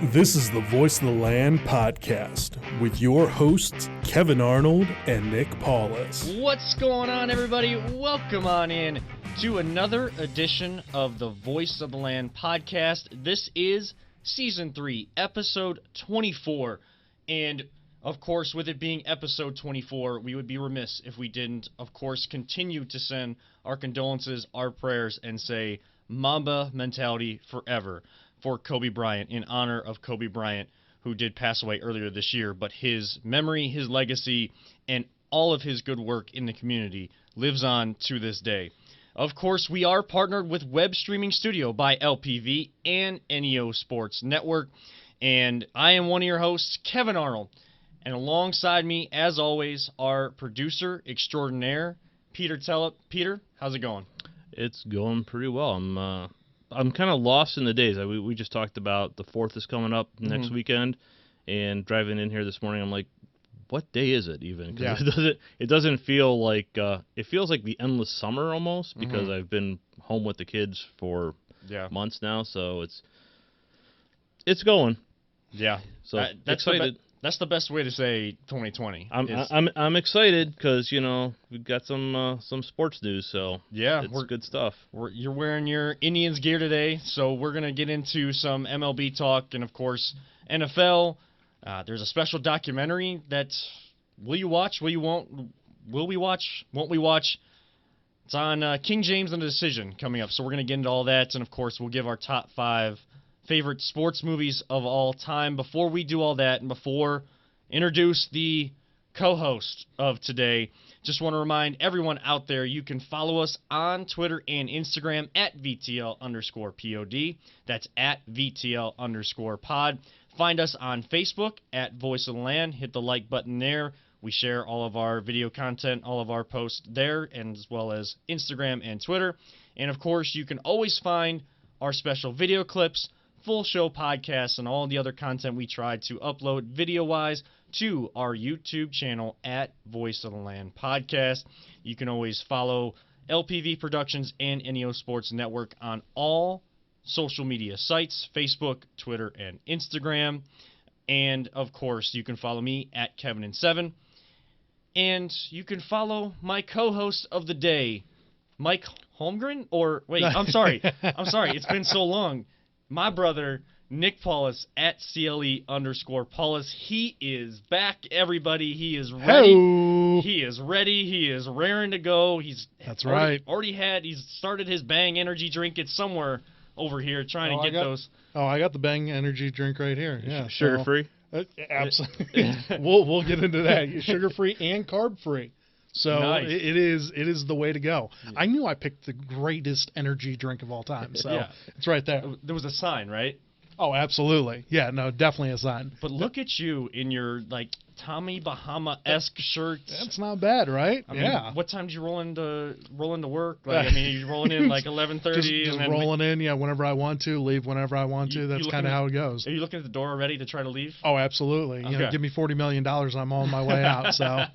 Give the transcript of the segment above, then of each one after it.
This is the Voice of the Land podcast with your hosts, Kevin Arnold and Nick Paulus. What's going on, everybody? Welcome on in to another edition of the Voice of the Land podcast. This is Season 3, Episode 24. And, of course, with it being Episode 24, we would be remiss if we didn't, of course, continue to send our condolences, our prayers, and say Mamba mentality forever for Kobe Bryant, in honor of Kobe Bryant, who did pass away earlier this year. But his memory, his legacy, and all of his good work in the community lives on to this day. Of course, we are partnered with Web Streaming Studio by LPV and NEO Sports Network. And I am one of your hosts, Kevin Arnold. And alongside me, as always, our producer extraordinaire, Peter Tellep. Peter, how's it going? It's going pretty well. I'm kind of lost in the days. We just talked about the 4th is coming up next weekend, and driving in here this morning, I'm like, what day is it even? 'Cause it doesn't feel like it feels like the endless summer almost, because I've been home with the kids for months now, so it's going. Yeah, so that's excited. That's the best way to say 2020. I'm excited because we've got some sports news, so it's good stuff. You're wearing your Indians gear today, so we're gonna get into some MLB talk and of course NFL. There's a special documentary that will you watch? Will you won't? Will we watch? Won't we watch? It's on King James and the Decision coming up, so we're gonna get into all that, and of course we'll give our top 5 favorite sports movies of all time. Before we do all that, and before introduce the co-host of today, just want to remind everyone out there, you can follow us on Twitter and Instagram at VTL_POD. That's at VTL_pod. Find us on Facebook at Voice of the Land. Hit the like button there. We share all of our video content, all of our posts there, and as well as Instagram and Twitter. And of course, you can always find our special video clips, full show podcasts, and all the other content we try to upload video-wise to our YouTube channel at Voice of the Land Podcast. You can always follow LPV Productions and NEO Sports Network on all social media sites, Facebook, Twitter, and Instagram. And, of course, you can follow me at Kevin7. And you can follow my co-host of the day, Mike Holmgren? Or, wait, I'm sorry. It's been so long. My brother, Nick Paulus, at CLE_Paulus. He is back, everybody. He is ready. Hello. He is ready. He is raring to go. That's right. right. He's started his Bang energy drink. It's somewhere over here trying to get those. Oh, I got the Bang energy drink right here. Yeah, Sugar-free? Absolutely. we'll get into that. Sugar-free and carb-free. So nice. it is the way to go. Yeah. I knew I picked the greatest energy drink of all time, so it's right there. There was a sign, right? Oh, absolutely. Yeah, no, definitely a sign. But look at you in your, Tommy Bahama-esque shirt. That's not bad, right? I mean, what time did you roll into work? You rolling in 11:30? Just rolling in, whenever I want to, leave whenever I want to. That's kind of how it goes. Are you looking at the door already to try to leave? Oh, absolutely. Okay. Give me $40 million, I'm on my way out. So,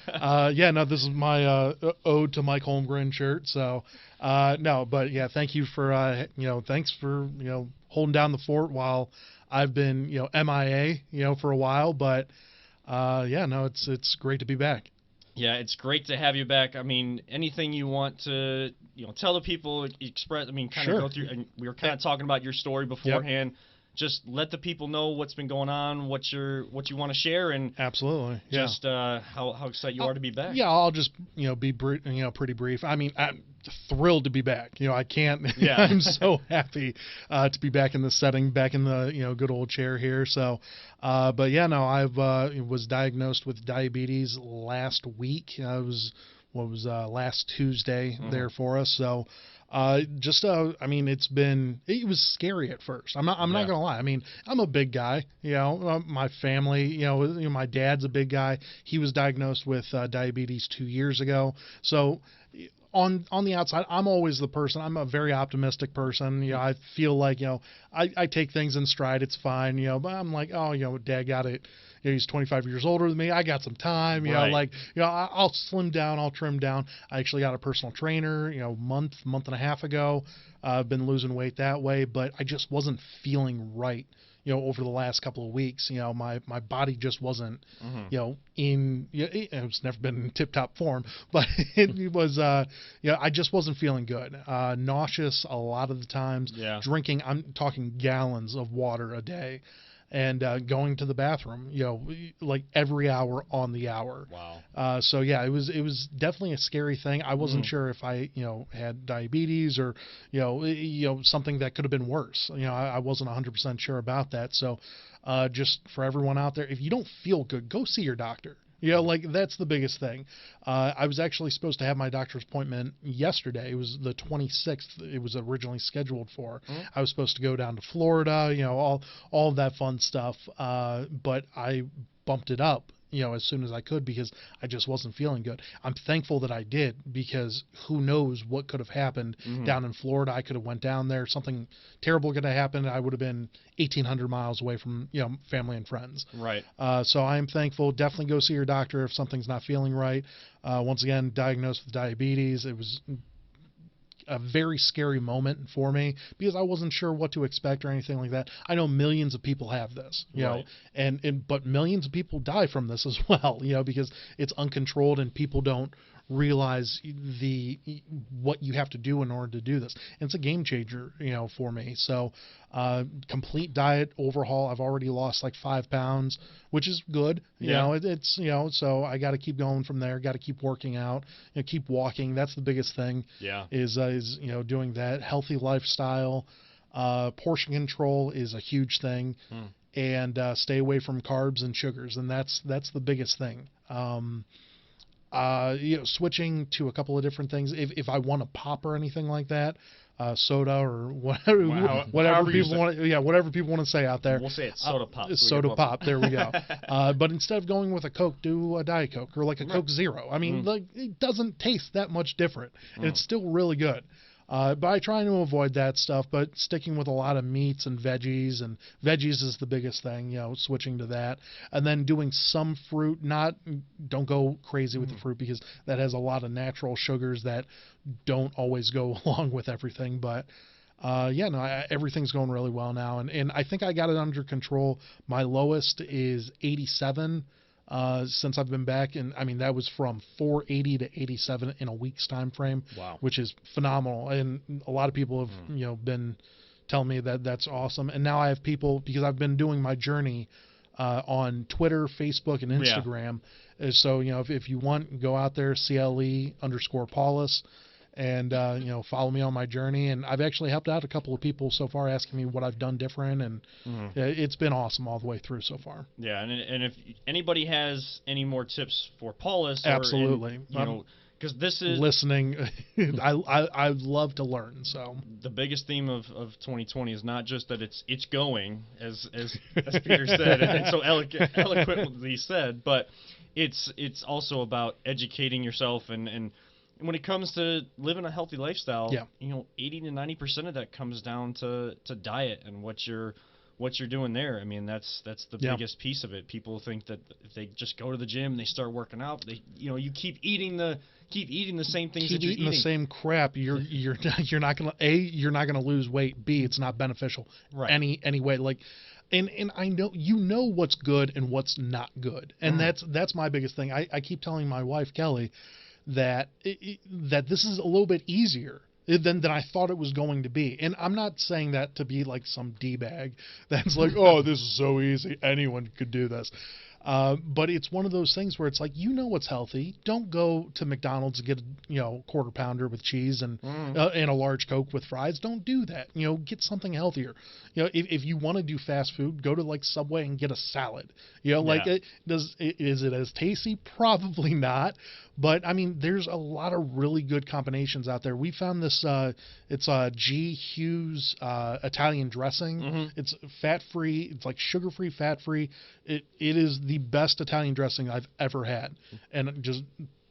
this is my ode to Mike Holmgren shirt. So, thank you for, thanks for, holding down the fort while I've been, MIA, for a while. But, it's great to be back. Yeah, it's great to have you back. I mean, anything you want to, tell the people, express, go through, and we were kind of talking about your story beforehand. Yep. Just let the people know what's been going on, what you want to share, and absolutely, just how excited you are to be back. Yeah, I'll just be pretty brief. I mean, I'm thrilled to be back. I can't. Yeah. I'm so happy to be back in the setting, back in the good old chair here. So, I was diagnosed with diabetes last week. It was last Tuesday there for us. So. It was scary at first. I'm not gonna lie. I mean, I'm a big guy, my family, my dad's a big guy. He was diagnosed with diabetes 2 years ago. So on the outside, I'm always the person. I'm a very optimistic person. I feel like, I take things in stride. It's fine, but I'm like, Dad got it. He's 25 years older than me. I got some time. I'll slim down. I'll trim down. I actually got a personal trainer, month and a half ago. I've been losing weight that way, but I just wasn't feeling right, over the last couple of weeks. My body just wasn't, it's never been in tip-top form, but it was, I just wasn't feeling good. Nauseous a lot of the times. Yeah. Drinking, I'm talking gallons of water a day. And going to the bathroom, like every hour on the hour. Wow. So yeah, it was definitely a scary thing. I wasn't sure if I had diabetes or something that could have been worse. I wasn't 100% sure about that. So just for everyone out there, if you don't feel good, go see your doctor. Like that's the biggest thing. I was actually supposed to have my doctor's appointment yesterday. It was the 26th. It was originally scheduled for. I was supposed to go down to Florida, all of that fun stuff. But I bumped it up, as soon as I could because I just wasn't feeling good. I'm thankful that I did because who knows what could have happened down in Florida. I could have went down there. Something terrible could have happened. I would have been 1,800 miles away from, family and friends. Right. So I am thankful. Definitely go see your doctor if something's not feeling right. Once again, diagnosed with diabetes. It was a very scary moment for me because I wasn't sure what to expect or anything like that. I know millions of people have this, right. but millions of people die from this as well, because it's uncontrolled and people don't realize what you have to do in order to do this. And it's a game changer, for me. So complete diet overhaul. I've already lost like 5 pounds, which is good. It's so I got to keep going from there. Got to keep working out, keep walking. That's the biggest thing. Yeah. Is doing that. Healthy lifestyle. Portion control is a huge thing. And stay away from carbs and sugars, and that's the biggest thing. Switching to a couple of different things. If I want to pop or anything like that, soda or whatever, whatever people want. Whatever people want to say out there. We'll say it's soda pop. So soda pop. There we go. But instead of going with a Coke, do a Diet Coke or like a Coke Zero. I mean, like it doesn't taste that much different, and it's still really good. But I try to avoid that stuff, but sticking with a lot of meats and veggies is the biggest thing, switching to that. And then doing some fruit, don't go crazy with the fruit because that has a lot of natural sugars that don't always go along with everything. But everything's going really well now. And I think I got it under control. My lowest is 87. Since I've been back, and I mean that was from 480 to 87 in a week's time frame. Wow. Which is phenomenal, and a lot of people have been telling me that that's awesome. And now I have people, because I've been doing my journey on Twitter, Facebook, and Instagram. So if you want, go out there, CLE_Paulus, and follow me on my journey. And I've actually helped out a couple of people so far, asking me what I've done different, and it's been awesome all the way through so far. Yeah, and if anybody has any more tips for Paulus, absolutely, because this is listening. I love to learn. So the biggest theme of 2020 is not just that it's going, as Peter said and so eloquently said, but it's also about educating yourself and when it comes to living a healthy lifestyle, 80 to 90% of that comes down to diet and what you're doing there. I mean, that's the biggest piece of it. People think that if they just go to the gym and they start working out, you keep eating the same things that you're eating. The same crap. You're not gonna lose weight. B, it's not beneficial any way. Like, and I know what's good and what's not good, and that's my biggest thing. I keep telling my wife Kelly that this is a little bit easier than I thought it was going to be. And I'm not saying that to be like some D-bag that's like, oh, this is so easy, anyone could do this. But it's one of those things where it's like, what's healthy. Don't go to McDonald's and get a quarter pounder with cheese and a large Coke with fries. Don't do that. Get something healthier. If you want to do fast food, go to like Subway and get a salad. Is it as tasty? Probably not. But I mean, there's a lot of really good combinations out there. We found this. It's G. Hughes Italian dressing. It's fat-free. It's like sugar-free, fat-free. It is the best Italian dressing I've ever had. And just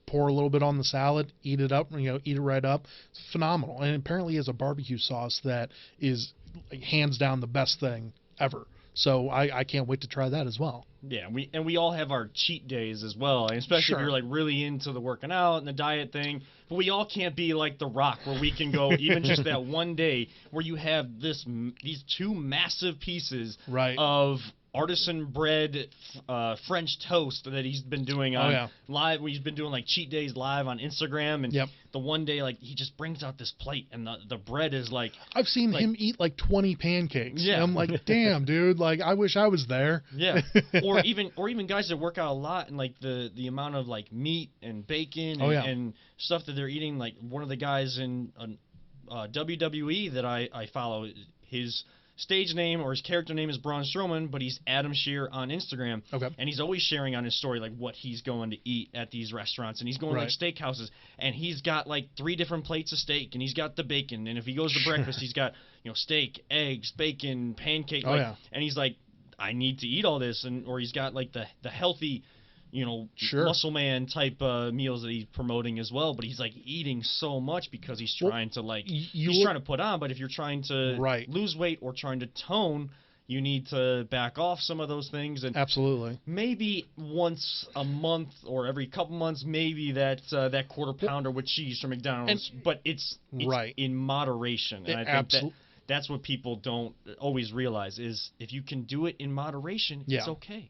pour a little bit on the salad, eat it up. Eat it right up. It's phenomenal. And apparently, it has a barbecue sauce that is hands down the best thing ever. So I can't wait to try that as well. Yeah, we all have our cheat days as well, and especially if Sure. you're like really into the working out and the diet thing. But we all can't be like The Rock, where we can go even just that one day where you have these two massive pieces Right. of artisan bread French toast that he's been doing on live. He's been doing like cheat days live on Instagram, and the one day like he just brings out this plate and the bread is like I've seen him eat like 20 pancakes. Yeah, and I'm like, damn, dude, like I wish I was there. Yeah, or even guys that work out a lot and like the amount of like meat and bacon and stuff that they're eating. Like one of the guys in WWE that I follow, his stage name or his character name is Braun Strowman, but he's Adam Shear on Instagram. Okay. And he's always sharing on his story like what he's going to eat at these restaurants, and he's going to like steakhouses, and he's got like 3 different plates of steak, and he's got the bacon, and if he goes to breakfast, he's got steak, eggs, bacon, pancake, and he's like, I need to eat all this, or he's got like the healthy, muscle man type meals that he's promoting as well. But he's like eating so much because he's trying to like he's trying to put on. But if you're trying to lose weight or trying to tone, you need to back off some of those things. And absolutely, maybe once a month or every couple months, maybe that quarter pounder with cheese from McDonald's. But it's in moderation, and I think that's what people don't always realize is if you can do it in moderation, it's okay.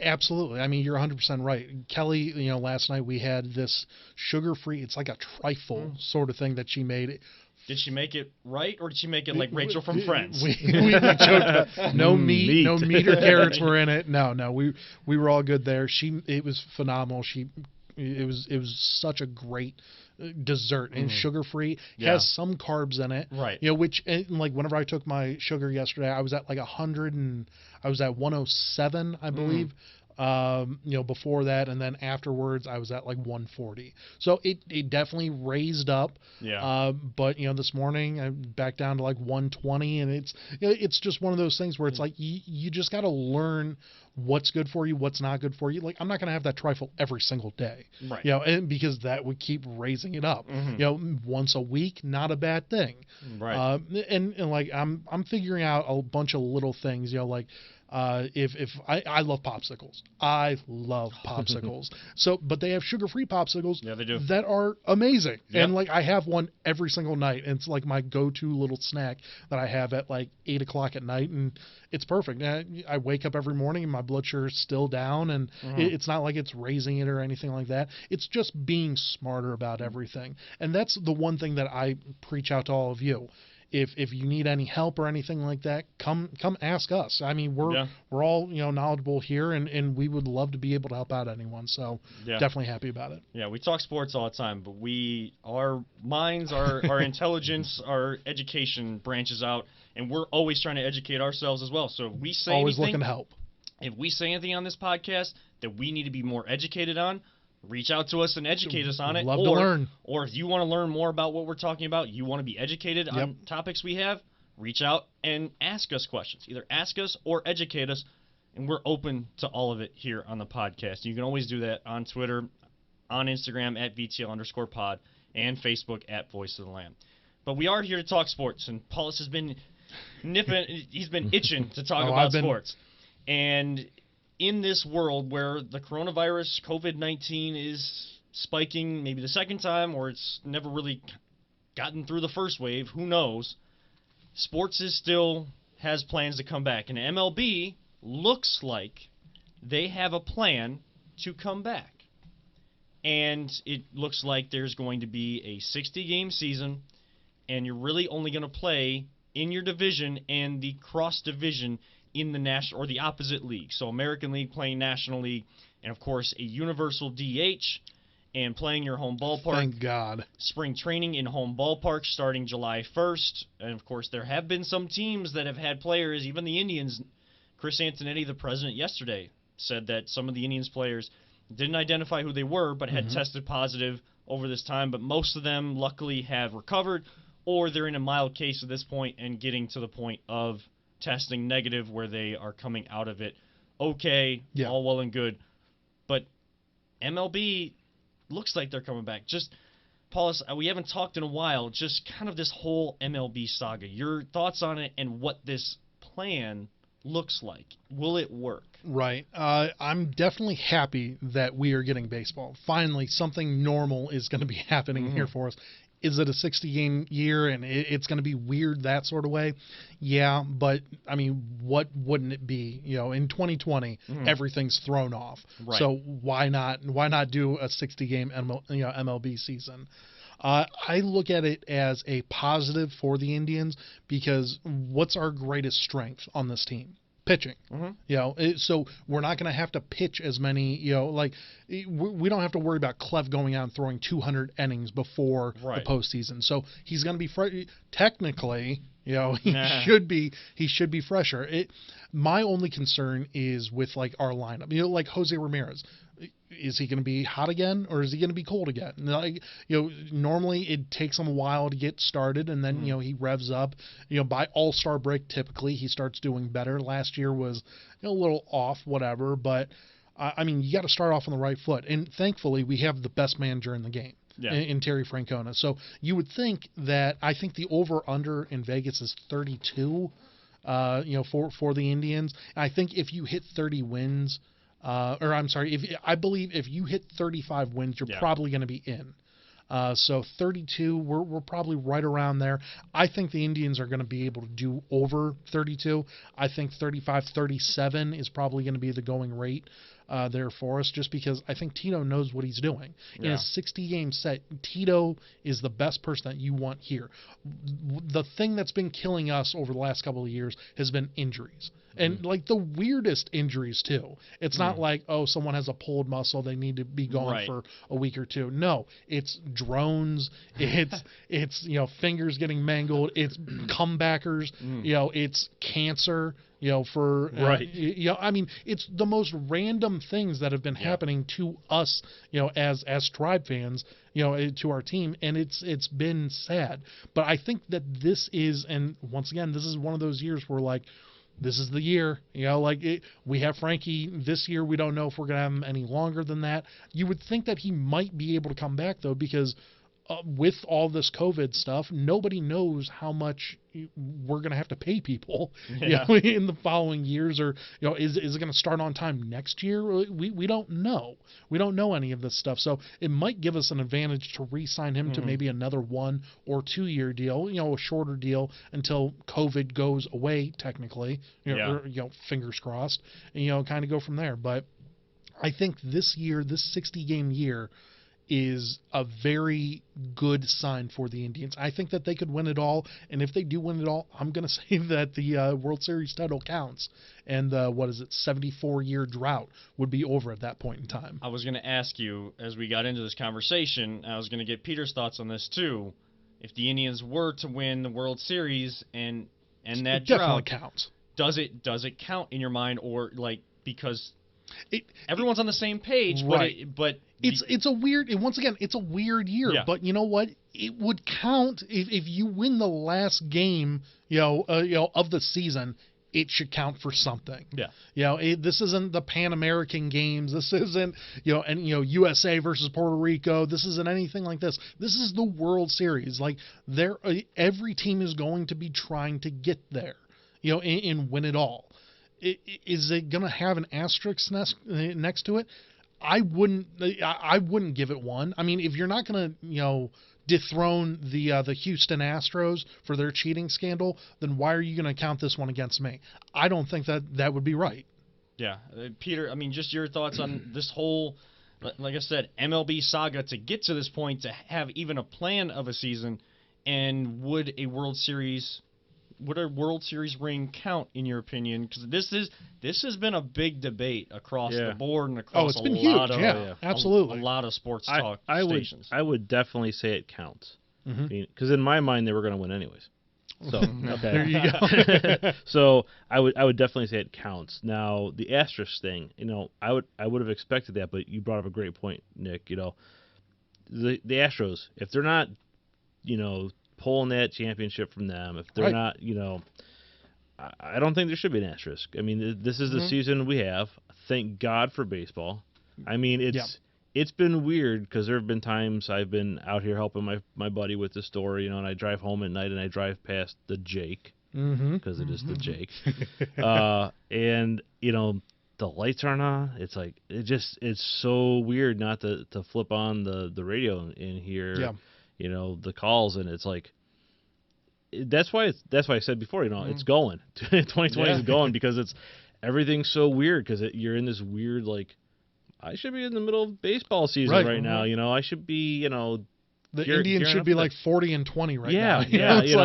Absolutely. I mean, you're 100% right. Kelly, last night we had this sugar-free, it's like a trifle sort of thing that she made. Did she make it right, or did she make it like Rachel from Friends? We joked, no meat or carrots were in it. No, we were all good there. It was phenomenal. It was such a great dessert and sugar-free. Has some carbs in it, which like whenever I took my sugar yesterday, I was at like 100 and I was at 107, I believe. Before that, and then afterwards I was at like 140. So it definitely raised up. But this morning I'm back down to like 120, and it's just one of those things where it's like you just got to learn what's good for you, what's not good for you. Like I'm not going to have that trifle every single day, and because that would keep raising it up. Once a week, not a bad thing, and like I'm figuring out a bunch of little things, like if I love popsicles. I love popsicles. But they have sugar-free popsicles they do. that are amazing. And like I have one every single night, and it's like my go-to little snack that I have at like 8 o'clock at night, and it's perfect. I wake up every morning and my blood sugar is still down, and it's not like it's raising it or anything like that. It's just being smarter about everything. And that's the one thing that I preach out to all of you. If you need any help or anything like that, come ask us. I mean, we're all knowledgeable here, and we would love to be able to help out anyone. So definitely happy about it. Yeah, we talk sports all the time, but our minds, our intelligence, our education branches out, and we're always trying to educate ourselves as well. So if we say always looking to help. If we say anything on this podcast that we need to be more educated on, reach out to us and educate us on it. Love to learn. Or if you want to learn more about what we're talking about, you want to be educated on topics we have, reach out and ask us questions. Either ask us or educate us, and we're open to all of it here on the podcast. You can always do that on Twitter, on Instagram at VTL_pod, and Facebook at Voice of the Lamb. But we are here to talk sports, and Paulus has been he's been itching to talk about sports. And in this world where the coronavirus, COVID-19, is spiking maybe the second time, or it's never really gotten through the first wave, who knows, sports still has plans to come back. And MLB looks like they have a plan to come back. And it looks like there's going to be a 60-game season, and you're really only going to play in your division and the cross-division in the national or the opposite league. So American League playing National League, and of course a universal DH, and playing your home ballpark. Thank God. Spring training in home ballpark starting July 1st. And of course there have been some teams that have had players, even the Indians. Chris Antonetti, the president, yesterday said that some of the Indians players didn't identify who they were, but had tested positive over this time. But most of them luckily have recovered, or they're in a mild case at this point and getting to the point of testing negative where they are coming out of it okay, all well and good. But MLB looks like they're coming back. Just, Paulus, we haven't talked in a while, just kind of this whole MLB saga. Your thoughts on it and what this plan looks like. Will it work? Right. I'm definitely happy that we are getting baseball. Finally, something normal is going to be happening here for us. Is it a 60-game year and it's going to be weird that sort of way? Yeah, but I mean, what wouldn't it be? In 2020, everything's thrown off. Right. So why not do a 60-game MLB season? I look at it as a positive for the Indians because what's our greatest strength on this team? Pitching. So we're not going to have to pitch as many, we don't have to worry about Clev going out and throwing 200 innings before the postseason. So he's going to be technically, he should be fresher. My only concern is with like our lineup, like Jose Ramirez. Is he going to be hot again or is he going to be cold again? Normally it takes him a while to get started and then, he revs up, by All-Star break, typically he starts doing better. Last year was a little off, whatever, but I mean, you got to start off on the right foot. And thankfully we have the best manager in the game. Yeah. In Terry Francona. So you would think that I think the over-under in Vegas is 32, for the Indians. And I think if you hit 30 wins, I believe if you hit 35 wins, you're probably going to be in. So 32, we're probably right around there. I think the Indians are going to be able to do over 32. I think 35, 37 is probably going to be the going rate there for us, just because I think Tito knows what he's doing. In a 60-game set, Tito is the best person that you want here. The thing that's been killing us over the last couple of years has been injuries. And like the weirdest injuries too. It's not like, someone has a pulled muscle, they need to be gone for a week or two. No, it's drones, it's fingers getting mangled, it's comebackers, it's cancer, I mean, it's the most random things that have been happening to us, as Tribe fans, to our team, and it's been sad. But I think that this is, and once again, this is one of those years where like, this is the year, we have Frankie this year. We don't know if we're going to have him any longer than that. You would think that he might be able to come back, though, because with all this COVID stuff, nobody knows how much we're going to have to pay people in the following years, or is it going to start on time next year? We don't know. We don't know any of this stuff, so it might give us an advantage to re-sign him to maybe another 1 or 2 year deal, a shorter deal until COVID goes away, technically, fingers crossed, and kind of go from there. But I think this year, this 60-game year, is a very good sign for the Indians. I think that they could win it all, and if they do win it all, I'm going to say that the World Series title counts, and 74-year drought would be over at that point in time. I was going to ask you, as we got into this conversation, I was going to get Peter's thoughts on this too. If the Indians were to win the World Series and that drought counts, does it count in your mind, or because everyone's on the same page, but it's a weird, and once again, it's a weird year. But you know what? It would count if you win the last game, of the season. It should count for something. This isn't the Pan American Games. This isn't USA versus Puerto Rico. This isn't anything like this. This is the World Series. Like every team is going to be trying to get there, and win it all. Is it going to have an asterisk next to it? I wouldn't give it one. I mean, if you're not going to, dethrone the Houston Astros for their cheating scandal, then why are you going to count this one against me? I don't think that would be right. Yeah. Peter, I mean, just your thoughts on this whole, like I said, MLB saga to get to this point, to have even a plan of a season, and would a World Series ring count in your opinion? Because this has been a big debate across the board and across it's been huge. Absolutely, a lot of sports talk stations. I would definitely say it counts, because in my mind they were going to win anyways. So okay, there you go. So I would definitely say it counts. Now the asterisk thing, I would have expected that, but you brought up a great point, Nick. The Astros, if they're not, pulling that championship from them, if they're not, I don't think there should be an asterisk. I mean, this is the season we have. Thank God for baseball. I mean, it's been weird because there have been times I've been out here helping my buddy with the store, and I drive home at night and I drive past the Jake, because it is the Jake. And the lights aren't on. It's like it's so weird not to flip on the radio and hear the calls, and it's like that's why I said before it's going 2020 is going because it's everything's so weird because you're in this weird like I should be in the middle of baseball season right now. I should be the Indians should be like 40-20 right now.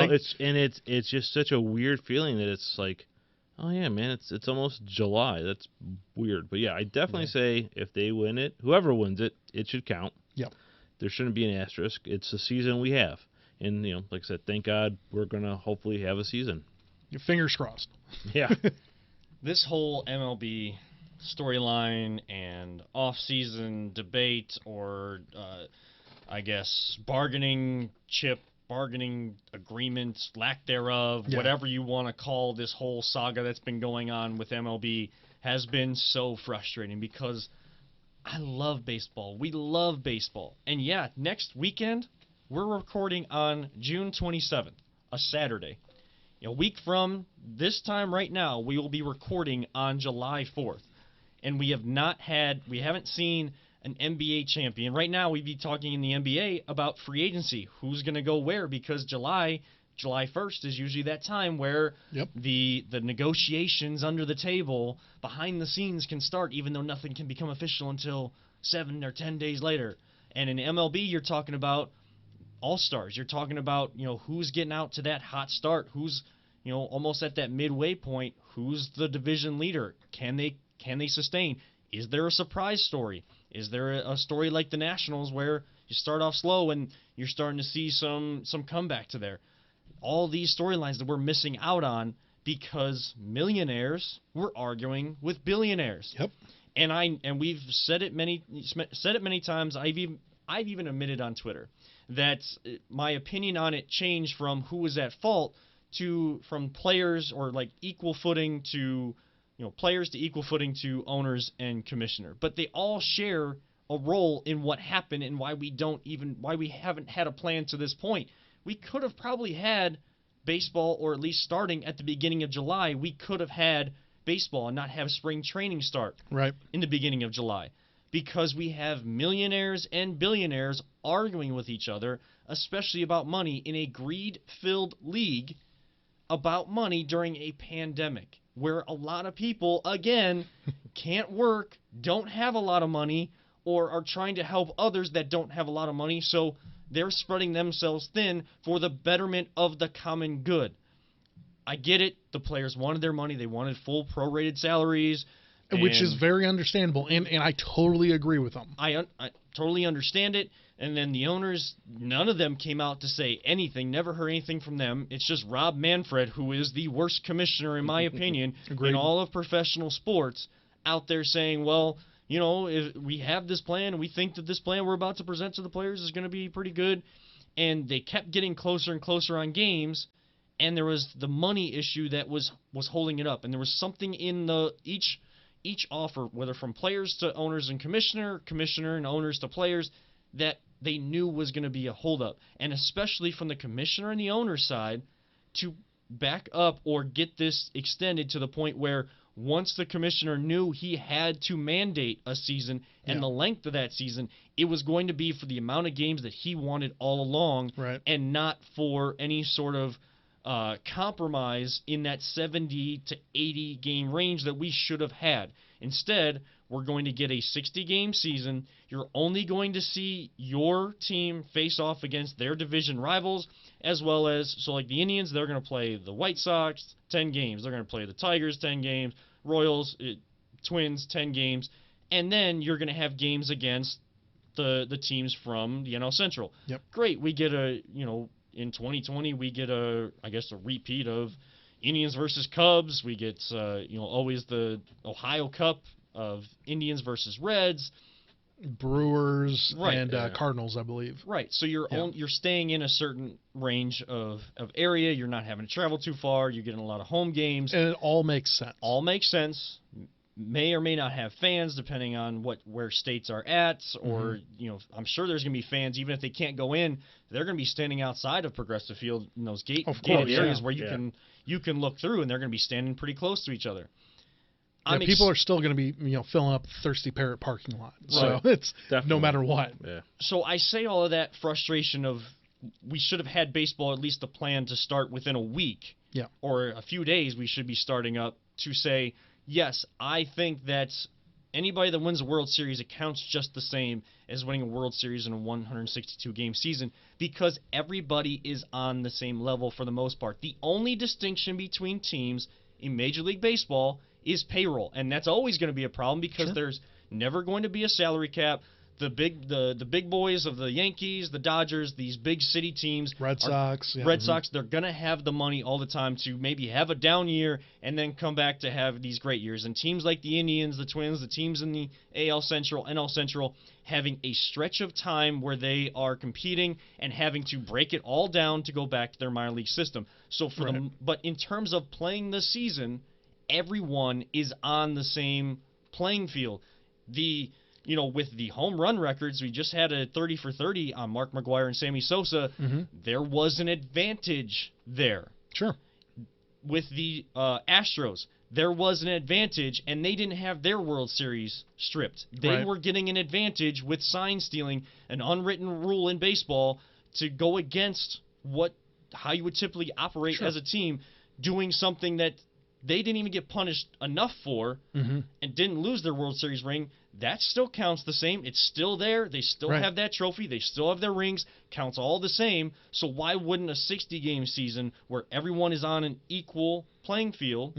It's just such a weird feeling that it's like, oh yeah, man, it's almost July. That's weird. But yeah, I definitely say if they win it, whoever wins it, it should count. Yep. There shouldn't be an asterisk. It's the season we have. And like I said, thank God we're gonna hopefully have a season. Your fingers crossed. Yeah. This whole MLB storyline and off-season debate or I guess bargaining agreements, lack thereof, whatever you want to call this whole saga that's been going on with MLB has been so frustrating because I love baseball. We love baseball. And yeah, next weekend, we're recording on June 27th, a Saturday. A week from this time right now, we will be recording on July 4th. And we haven't seen an NBA champion. Right now, we'd be talking in the NBA about free agency. Who's going to go where? Because July 1st is usually that time where the negotiations under the table, behind the scenes can start, even though nothing can become official until 7 or 10 days later. And in MLB, you're talking about all-stars. You're talking about, who's getting out to that hot start, who's, almost at that midway point, who's the division leader. Can they sustain? Is there a surprise story? Is there a story like the Nationals where you start off slow and you're starting to see some comeback to there? All these storylines that we're missing out on because millionaires were arguing with billionaires. Yep. And we've said it many times. I've even admitted on Twitter that my opinion on it changed from who was at fault from players or like equal footing to players to equal footing to owners and commissioner. But they all share a role in what happened and why we haven't had a plan to this point. We could have probably had baseball, or at least starting at the beginning of July, we could have had baseball and not have spring training start in the beginning of July. Because we have millionaires and billionaires arguing with each other, especially about money, in a greed-filled league about money during a pandemic, where a lot of people, again, can't work, don't have a lot of money, or are trying to help others that don't have a lot of money, so they're spreading themselves thin for the betterment of the common good. I get it. The players wanted their money. They wanted full prorated salaries. Which is very understandable, and I totally agree with them. I totally understand it. And then the owners, none of them came out to say anything. Never heard anything from them. It's just Rob Manfred, who is the worst commissioner, in my opinion, in all of professional sports, out there saying, well, if we have this plan, and we think that this plan we're about to present to the players is going to be pretty good. And they kept getting closer and closer on games, and there was the money issue that was holding it up. And there was something in each offer, whether from players to owners and commissioner and owners to players, that they knew was going to be a holdup. And especially from the commissioner and the owner side, to back up or get this extended to the point where once the commissioner knew he had to mandate a season and the length of that season, it was going to be for the amount of games that he wanted all along, and not for any sort of compromise in that 70 to 80 game range that we should have had. Instead, we're going to get a 60-game season. You're only going to see your team face off against their division rivals, as well as, so like the Indians, they're going to play the White Sox 10 games. They're going to play the Tigers 10 games, Royals, Twins 10 games, and then you're going to have games against the teams from the NL Central. Yep. Great. We get in 2020, we get a repeat of Indians versus Cubs. We get, always the Ohio Cup of Indians versus Reds, Brewers, and Cardinals, I believe. Right. So you're staying in a certain range of area. You're not having to travel too far. You're getting a lot of home games. And it all makes sense. All makes sense. may or may not have fans depending on where states are at, or I'm sure there's going to be fans even if they can't go in. They're going to be standing outside of Progressive Field in those gated areas where you can look through, and they're going to be standing pretty close to each other. Yeah, people are still going to be filling up the Thirsty Parrot parking lot, so it's definitely, no matter what. Yeah. So I say all of that frustration of we should have had baseball at least a plan to start within a week, or a few days. We should be starting up to say, yes, I think that anybody that wins a World Series, it counts just the same as winning a World Series in a 162-game season, because everybody is on the same level for the most part. The only distinction between teams in Major League Baseball is payroll, and that's always going to be a problem because there's never going to be a salary cap. The big boys of the Yankees, the Dodgers, these big city teams, Red Sox, they're going to have the money all the time to maybe have a down year and then come back to have these great years. And teams like the Indians, the Twins, the teams in the AL Central, NL Central, having a stretch of time where they are competing and having to break it all down to go back to their minor league system. So but in terms of playing the season, everyone is on the same playing field. With the home run records, we just had a 30 for 30 on Mark McGwire and Sammy Sosa. There was an advantage there. Sure. With the Astros, there was an advantage, and they didn't have their World Series stripped. They were getting an advantage with sign stealing, an unwritten rule in baseball to go against how you would typically operate as a team, doing something that they didn't even get punished enough for and didn't lose their World Series ring. That still counts the same. It's still there. They still have that trophy. They still have their rings. Counts all the same. So why wouldn't a 60-game season where everyone is on an equal playing field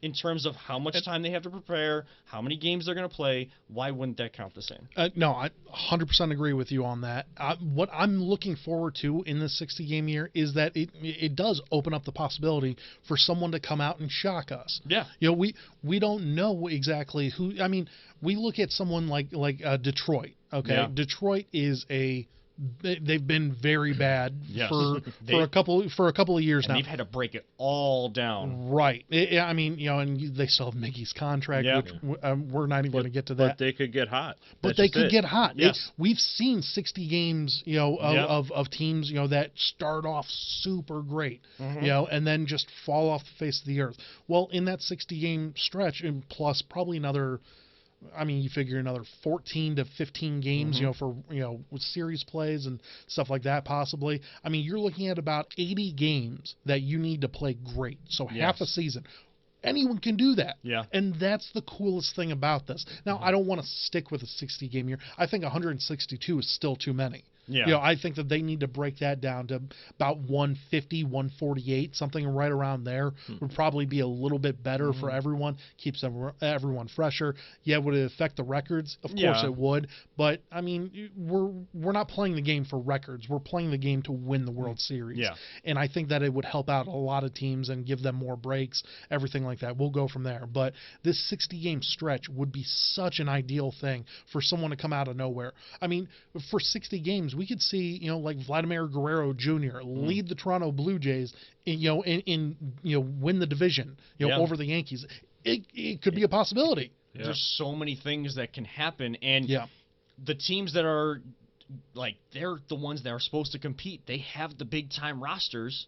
in terms of how much time they have to prepare, how many games they're going to play, why wouldn't that count the same? No, I 100% agree with you on that. What I'm looking forward to in this 60-game year is that it does open up the possibility for someone to come out and shock us. Yeah. We don't know exactly who. I mean, we look at someone like Detroit. Okay, yeah. Detroit is they've been very bad for a couple of years now. They've had to break it all down. Right. I mean, and they still have Mickey's contract, which we're not even going to get to that. But they could get hot. But they could get hot. Yes. We've seen 60 games, of teams, that start off super great, and then just fall off the face of the earth. Well, in that 60-game stretch, and plus probably another, you figure another 14 to 15 games, for, with series plays and stuff like that possibly. You're looking at about 80 games that you need to play great. So half a season. Anyone can do that. Yeah. And that's the coolest thing about this. Now, I don't want to stick with a 60-game year. I think 162 is still too many. Yeah. I think that they need to break that down to about 150, 148, something right around there would probably be a little bit better for everyone, keeps everyone fresher. Yeah, would it affect the records? Of course it would. But, we're not playing the game for records. We're playing the game to win the World Series. Yeah. And I think that it would help out a lot of teams and give them more breaks, everything like that. We'll go from there. But this 60-game stretch would be such an ideal thing for someone to come out of nowhere. For 60 games, we could see, like Vladimir Guerrero Jr. lead the Toronto Blue Jays, in win the division, over the Yankees. It could be a possibility. Yeah. There's so many things that can happen, and the teams that are they're the ones that are supposed to compete. They have the big time rosters.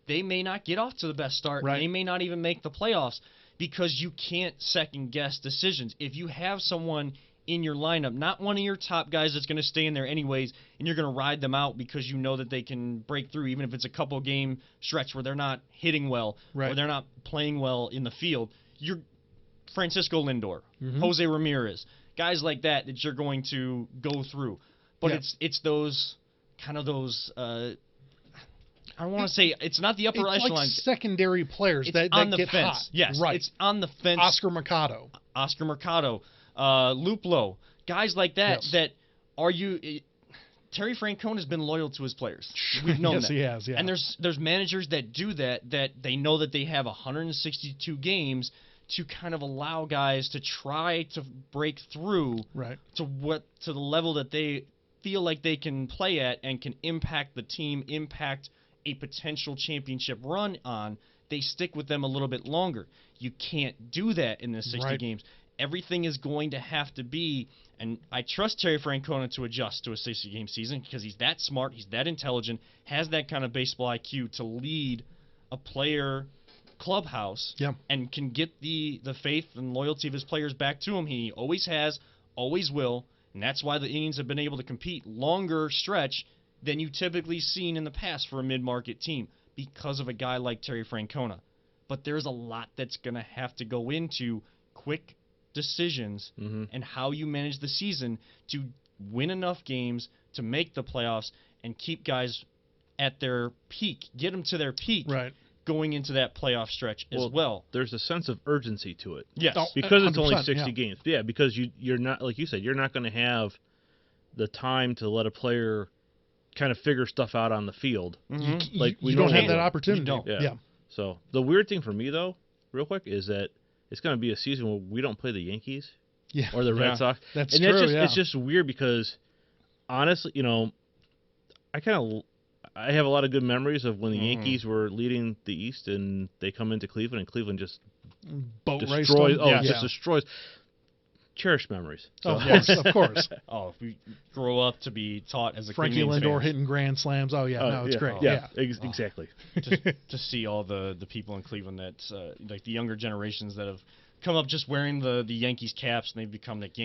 They may not get off to the best start. Right. They may not even make the playoffs because you can't second guess decisions. If you have someone in your lineup, not one of your top guys that's going to stay in there anyways, and you're going to ride them out because you know that they can break through, even if it's a couple game stretch where they're not hitting well or they're not playing well in the field. You're Francisco Lindor, Jose Ramirez, guys like that you're going to go through. But it's those kind of those. I don't want to say it's not the upper echelon. Like secondary players that on the get fence. hot. Yes, right. It's on the fence. Oscar Mercado. Luplo, guys like that. That are you? Terry Francona has been loyal to his players. We've known that. Yes, he has. Yeah. And there's managers that do that they know that they have 162 games to kind of allow guys to try to break through to the level that they feel like they can play at and can impact the team, impact a potential championship run on. they stick with them a little bit longer. You can't do that in the 60 games. Everything is going to have to be, and I trust Terry Francona to adjust to a 60-game season because he's that smart, he's that intelligent, has that kind of baseball IQ to lead a player clubhouse and can get the faith and loyalty of his players back to him. He always has, always will, and that's why the Indians have been able to compete longer stretch than you typically seen in the past for a mid-market team because of a guy like Terry Francona. But there's a lot that's going to have to go into quick decisions and how you manage the season to win enough games to make the playoffs and keep guys at their peak, get them to their peak going into that playoff stretch as well. There's a sense of urgency to it. Yes. Because it's only 60 games. Yeah, because you're not, like you said, you're not going to have the time to let a player kind of figure stuff out on the field. You don't have that opportunity. You don't. Yeah. So the weird thing for me, though, real quick, is that it's going to be a season where we don't play the Yankees or the Red Sox. That's and true, it's just weird because, honestly, I have a lot of good memories of when the Yankees were leading the East and they come into Cleveland and Cleveland just destroys. Just destroys. Cherished memories. So. Oh, yes, of course. If we grow up to be taught as a Frankie Lindor hitting grand slams. It's great. Exactly. To see all the people in Cleveland that like the younger generations that have come up just wearing the Yankees caps and they've become like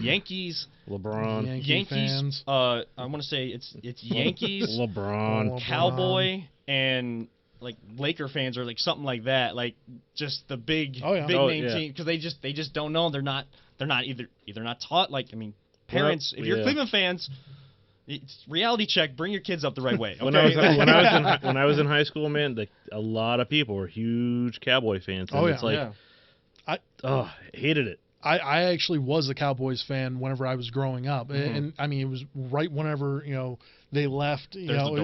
Yankees. LeBron. Yankees fans. I want to say it's Yankees. LeBron. Cowboy and like Laker fans or like something like that. Like just the big name team because they just don't know. They're not either not taught. Like I mean, parents. If you're Cleveland fans. It's reality check. Bring your kids up the right way. Okay? When I was in high school, man, a lot of people were huge Cowboy fans. And it's like, I hated it. I actually was a Cowboys fan whenever I was growing up, and I mean it was right whenever they left. Whenever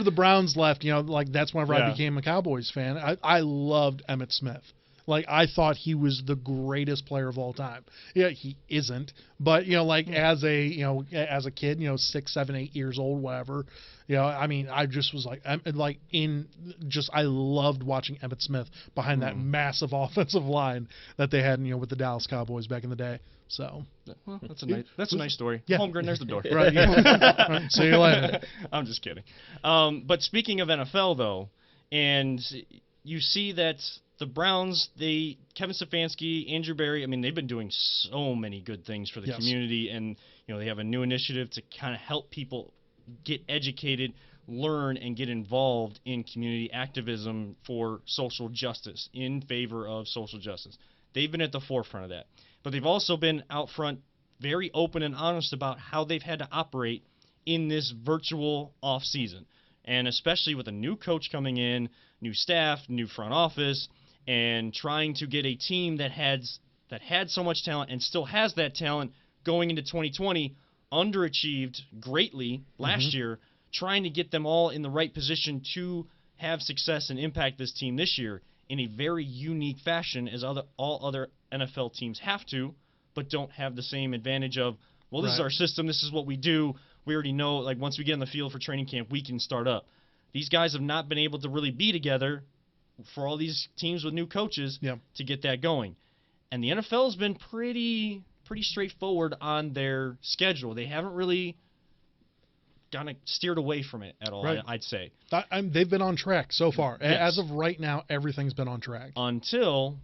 the Browns left, like that's whenever I became a Cowboys fan. I loved Emmitt Smith. Like I thought he was the greatest player of all time. Yeah, he isn't, but like as a kid, 6, 7, 8 years old, whatever. I mean, I just was I loved watching Emmitt Smith behind that massive offensive line that they had, with the Dallas Cowboys back in the day. So, well, that's a nice story. Yeah. Holmgren, there's the door. Right. See you later. I'm just kidding. But speaking of NFL though, and you see that the Browns, Kevin Stefanski, Andrew Berry, I mean, they've been doing so many good things for the community, and they have a new initiative to kind of help people get educated, learn, and get involved in community activism for social justice, in favor of social justice. They've been at the forefront of that. But they've also been out front, very open and honest about how they've had to operate in this virtual off season. And especially with a new coach coming in, new staff, new front office, and trying to get a team that had so much talent and still has that talent going into 2020, underachieved greatly last year, trying to get them all in the right position to have success and impact this team this year in a very unique fashion as all other NFL teams have to, but don't have the same advantage of, well, this is our system, this is what we do, we already know, like once we get in the field for training camp, we can start up. These guys have not been able to really be together for all these teams with new coaches to get that going. And the NFL has been pretty straightforward on their schedule. They haven't really kind of steered away from it at all, I'd say. They've been on track so far. Yes. As of right now, everything's been on track. Until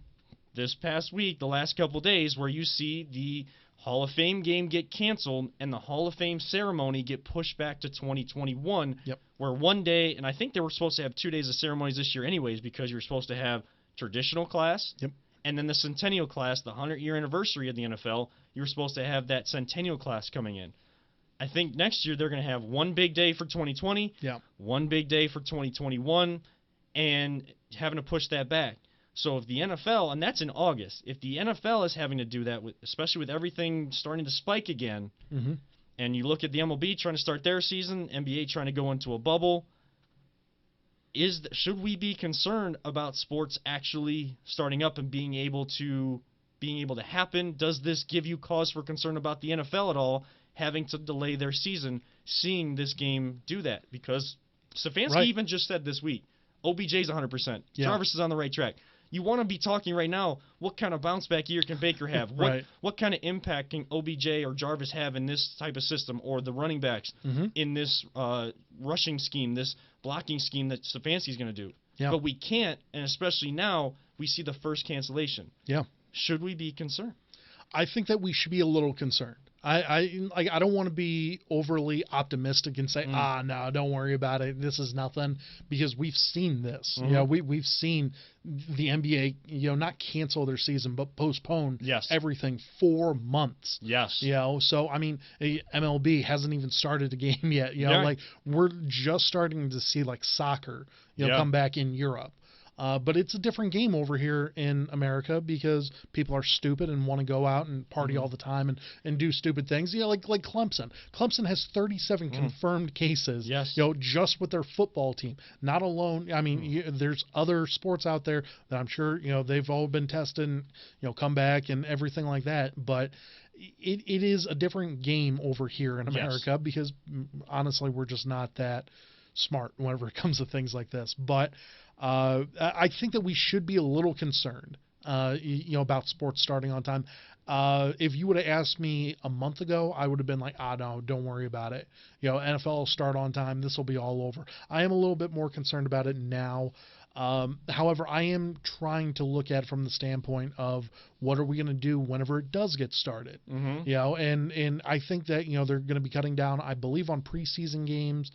this past week, the last couple days, where you see the Hall of Fame game get canceled and the Hall of Fame ceremony get pushed back to 2021, where one day, and I think they were supposed to have 2 days of ceremonies this year anyways, because you're supposed to have traditional class, and then the centennial class, the 100-year anniversary of the NFL, you were supposed to have that centennial class coming in. I think next year they're going to have one big day for 2020, one big day for 2021, and having to push that back. So if the NFL, and that's in August, if the NFL is having to do that, especially with everything starting to spike again, and you look at the MLB trying to start their season, NBA trying to go into a bubble, should we be concerned about sports actually starting up and being able to happen? Does this give you cause for concern about the NFL at all, having to delay their season, seeing this game do that? Because Stefanski even just said this week, OBJ's 100%. Yeah. Jarvis is on the right track. You want to be talking right now, what kind of bounce back year can Baker have? What kind of impact can OBJ or Jarvis have in this type of system, or the running backs in this rushing scheme, this blocking scheme that Stefanski's going to do? Yeah. But we can't, and especially now, we see the first cancellation. Yeah. Should we be concerned? I think that we should be a little concerned. I don't want to be overly optimistic and say, no, don't worry about it. This is nothing, because we've seen this. You know, we've seen the NBA, not cancel their season, but postpone everything 4 months. Yes. So I mean, MLB hasn't even started a game yet. Like we're just starting to see like soccer, come back in Europe. But it's a different game over here in America because people are stupid and want to go out and party all the time and do stupid things. Like Clemson. Clemson has 37 confirmed cases. Yes. Just with their football team. Not alone. I mean, there's other sports out there that I'm sure they've all been tested and come back and everything like that. But it is a different game over here in America because honestly, we're just not that smart whenever it comes to things like this. But I think that we should be a little concerned, about sports starting on time. If you would have asked me a month ago, I would have been like, no, don't worry about it. NFL will start on time. This will be all over. I am a little bit more concerned about it now. However, I am trying to look at it from the standpoint of what are we going to do whenever it does get started. And I think that, they're going to be cutting down, I believe, on preseason games.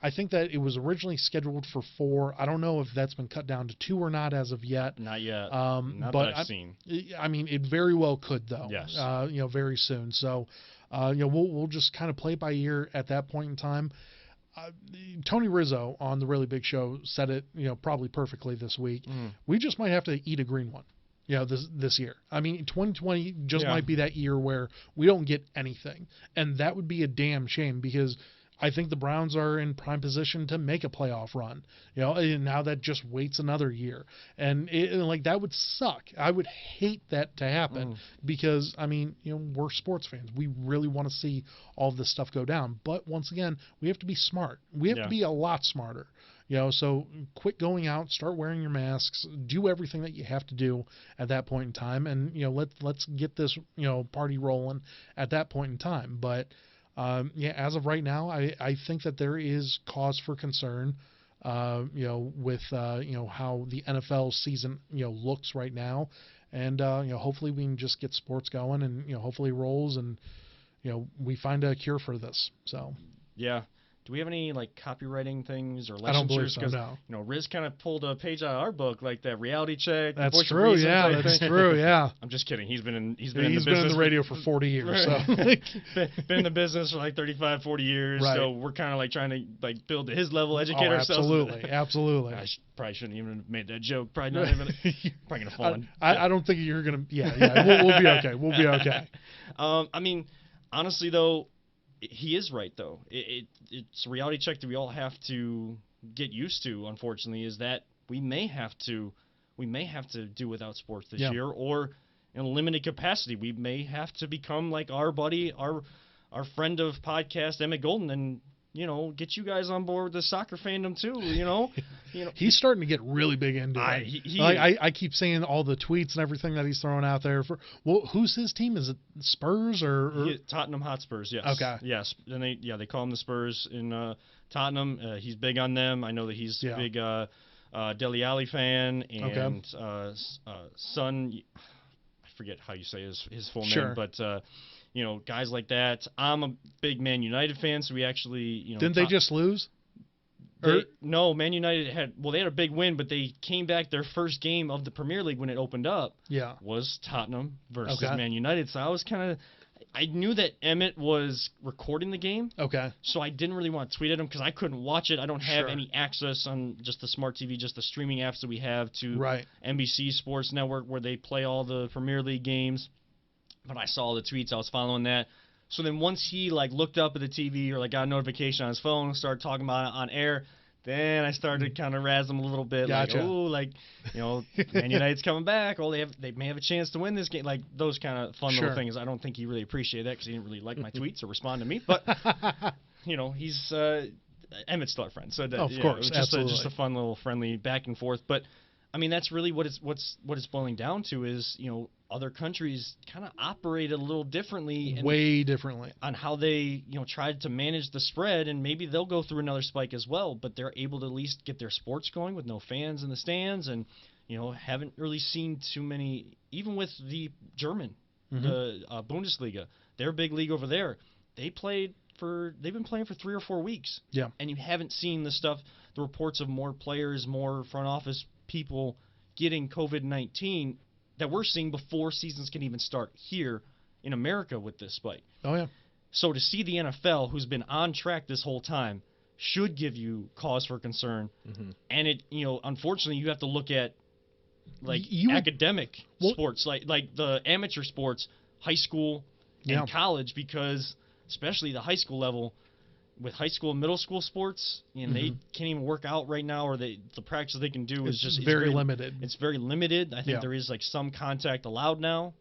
I think that it was originally scheduled for 4. I don't know if that's been cut down to 2 or not as of yet. Not yet. Not but that I've seen. I mean, it very well could, though. Yes. Very soon. So, we'll just kind of play it by ear at that point in time. Tony Rizzo on the Really Big Show said it, probably perfectly this week. We just might have to eat a green one. This year. I mean, 2020 just might be that year where we don't get anything. And that would be a damn shame because I think the Browns are in prime position to make a playoff run. And now that just waits another year. And that would suck. I would hate that to happen because, I mean, we're sports fans. We really want to see all of this stuff go down. But once again, we have to be smart. We have to be a lot smarter. So quit going out, start wearing your masks, do everything that you have to do at that point in time, and let's get this party rolling at that point in time. But as of right now, I think that there is cause for concern. With how the NFL season looks right now, and hopefully we can just get sports going and hopefully it rolls and we find a cure for this. So yeah. Do we have any copywriting things or licensures? I don't believe so, no. Riz kind of pulled a page out of our book, like that reality check. That's true, yeah. That's true, yeah. I'm just kidding. He's been in he's the been business in the radio for 40 years. Right. So been in the business for 35, 40 years. Right. So we're kind of trying to build to his level, educate ourselves. Absolutely. I probably shouldn't even have made that joke. Probably not even. Probably gonna fall in. I don't think you're gonna. Yeah. We'll be okay. We'll be okay. I mean, honestly though. He is right, though. It's a reality check that we all have to get used to, unfortunately, is that we may have to do without sports this year, or in a limited capacity. We may have to become like our buddy, our friend of podcast, Emmett Golden, and get you guys on board with the soccer fandom too. He's starting to get really big into it. I keep seeing all the tweets and everything that he's throwing out there. Who's his team? Is it Spurs or Tottenham Hotspurs? Yes. Okay. Yes, and they call him the Spurs in Tottenham. He's big on them. I know that he's a big Dele Alli fan and son. I forget how you say his full name, but. Guys like that. I'm a big Man United fan, so we actually, Didn't they just lose? No, Man United had a big win, but they came back. Their first game of the Premier League when it opened up was Tottenham versus Man United. So I knew that Emmett was recording the game. Okay. So I didn't really want to tweet at him because I couldn't watch it. I don't have any access on just the smart TV, just the streaming apps that we have to NBC Sports Network where they play all the Premier League games. But I saw the tweets. I was following that. So then once he looked up at the TV or got a notification on his phone and started talking about it on air, then I started to kind of razz him a little bit. Gotcha. Man United's coming back. Oh, they may have a chance to win this game. Those kind of fun little things. I don't think he really appreciated that because he didn't really like my tweets or respond to me. But he's Emmett's still our friend, so that, Of course, it was just absolutely. a fun little friendly back and forth. But I mean, that's really what it's boiling down to is other countries kind of operate a little differently, Way differently. on how they tried to manage the spread, and maybe they'll go through another spike as well. But they're able to at least get their sports going with no fans in the stands, and haven't really seen too many, even with the German, the Bundesliga, their big league over there. They've been playing for 3 or 4 weeks. Yeah. And you haven't seen the reports of more players, more front office people getting COVID-19 that we're seeing before seasons can even start here in America with this spike. Oh yeah. So to see the NFL, who's been on track this whole time, should give you cause for concern. And it, unfortunately, you have to look at academic sports, like the amateur sports, high school and college, because especially the high school level, with high school and middle school sports, they can't even work out right now, or the practice they can do is just very limited. It's very limited. I think there is some contact allowed now,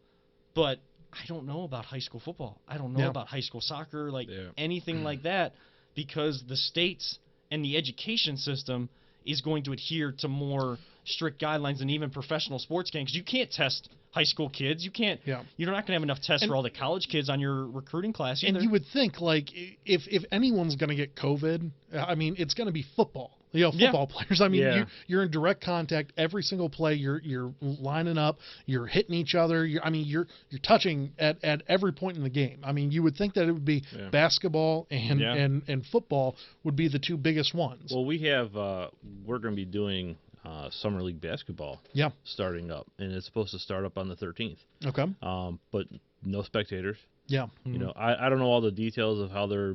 but I don't know about high school football. I don't know about high school soccer, anything like that, because the states and the education system is going to adhere to more strict guidelines than even professional sports games. Because you can't test high school kids. You can't. Yeah. You're not going to have enough tests for all the college kids on your recruiting class either. And you would think, if anyone's going to get COVID, I mean, it's going to be football. Football players. I mean, you're in direct contact every single play. You're lining up. You're hitting each other. You're touching at every point in the game. I mean, you would think that it would be basketball and football would be the two biggest ones. Well, we're going to be doing summer league basketball starting up, and it's supposed to start up on the 13th. Okay. But no spectators. Yeah. I don't know all the details of how they're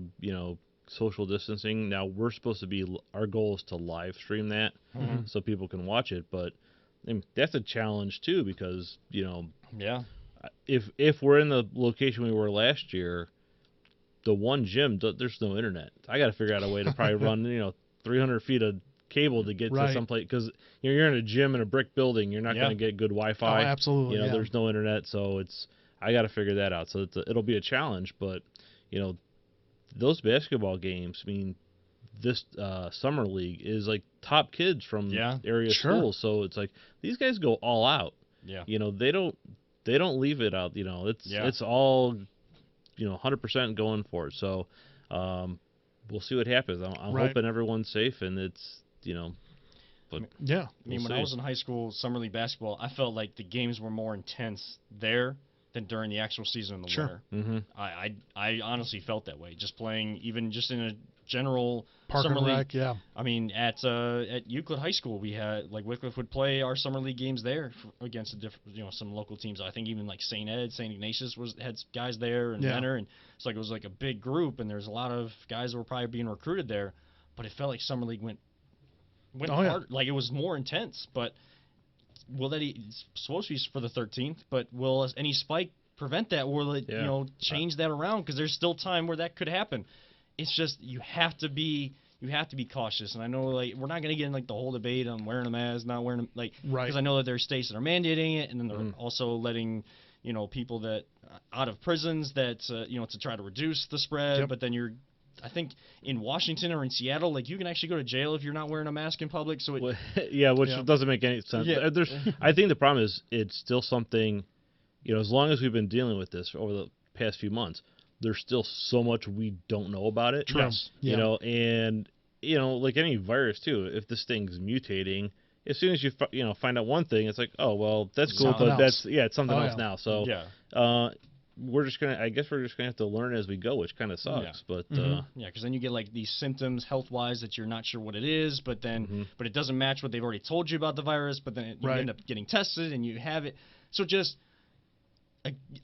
social distancing. Now we're supposed to be, our goal is to live stream that so people can watch it, but that's a challenge too, because if we're in the location we were last year, the one gym, there's no internet. I got to figure out a way to probably run 300 feet of cable to get to someplace, because you're in a gym in a brick building, you're not going to get good Wi-Fi. Oh, absolutely. There's no internet, so I got to figure that out. So it'll be a challenge, but those basketball games, this summer league is like top kids from area schools, so it's like these guys go all out. Yeah. They don't leave it out. It's all 100% going for it. So we'll see what happens. I'm hoping everyone's safe, and it's but when I was in high school, summer league basketball, I felt like the games were more intense there than during the actual season in the winter. I honestly felt that way, just playing, even just in a general summer league. At Euclid High School, we had Wycliffe would play our summer league games there against some local teams. I think even St. Ignatius had guys there, and Mentor, and it was like a big group, and there's a lot of guys that were probably being recruited there. But it felt like summer league went hard, it was more intense. But will that? It's supposed to be for the 13th, but will any spike prevent that? Will it change that around? Because there's still time where that could happen. It's just you have to be cautious. And I know we're not going to get in the whole debate on wearing a mask, not wearing them, because I know that there's states that are mandating it, and then they're also letting people that out of prisons that to try to reduce the spread. But then I think in Washington or in Seattle, you can actually go to jail if you're not wearing a mask in public. So which doesn't make any sense. I think the problem is it's still something, as long as we've been dealing with this over the past few months, there's still so much we don't know about it. True. And like any virus too, if this thing's mutating, as soon as you find out one thing, it's like, oh well, that's cool, but it's something else now. So we're just gonna have to learn as we go, which kind of sucks. But because then you get these symptoms health-wise that you're not sure what it is, but then but it doesn't match what they've already told you about the virus, but then you end up getting tested and you have it. So just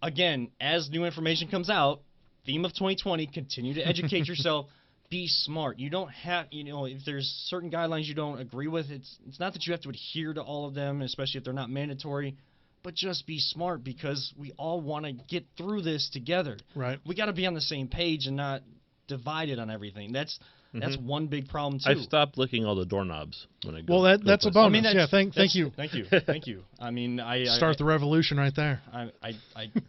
again, as new information comes out, theme of 2020: continue to educate yourself. Be smart. You don't have, if there's certain guidelines you don't agree with, it's not that you have to adhere to all of them, especially if they're not mandatory. But just be smart, because we all want to get through this together. Right. We got to be on the same page and not divided on everything. That's one big problem too. I've stopped licking all the doorknobs when I go. Well, that's a bonus. I mean, yeah, thank you. Thank you. I mean, Start the revolution right there.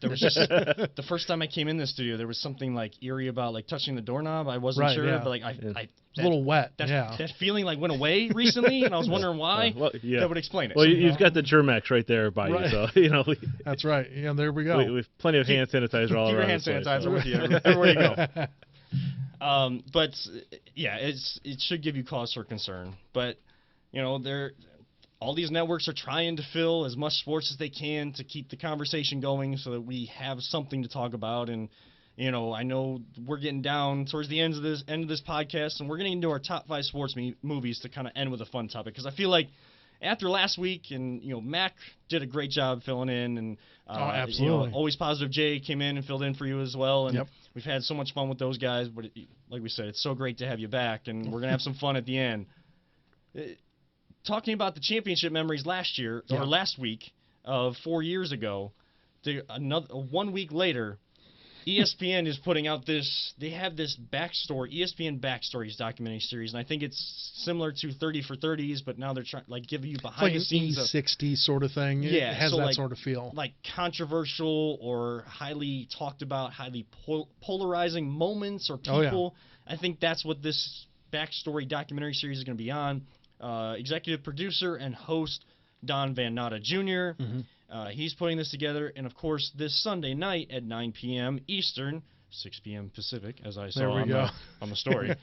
There was just the first time I came in the studio, there was something like eerie about like touching the doorknob. I wasn't Right, sure, yeah. but like It's a little wet. that feeling like went away recently, and I was wondering why. That would explain it. Well, you've got the Germex right there by you, so That's right. Yeah, there we go. We've plenty of hand sanitizer all around. Keep your hand sanitizer with you everywhere you go. But yeah, it should give you cause for concern. But all these networks are trying to fill as much sports as they can to keep the conversation going, so that we have something to talk about. And I know we're getting down towards the end of this podcast, and we're getting into our top 5 sports movies to kind of end with a fun topic, because I feel like after last week, and Mac did a great job filling in, and absolutely. Always Positive Jay came in and filled in for you as well, and Yep. we've had so much fun with those guys. But like we said, it's so great to have you back, and we're gonna have some fun at the end. Talking about the championship memories last year or last week of 4 years ago, 1 week later, ESPN is putting out they have this backstory, ESPN Backstories documentary series, and I think it's similar to 30 for 30s, but now they're trying give you behind the scenes. Like an E60 sort of thing. Yeah, it has so that sort of feel. Like controversial or highly talked about, highly polarizing moments or people. I think that's what this backstory documentary series is going to be on. Executive producer and host Don Van Natta Jr. He's putting this together, and of course, this Sunday night at 9 p.m. Eastern, 6 p.m. Pacific, as I saw on the story,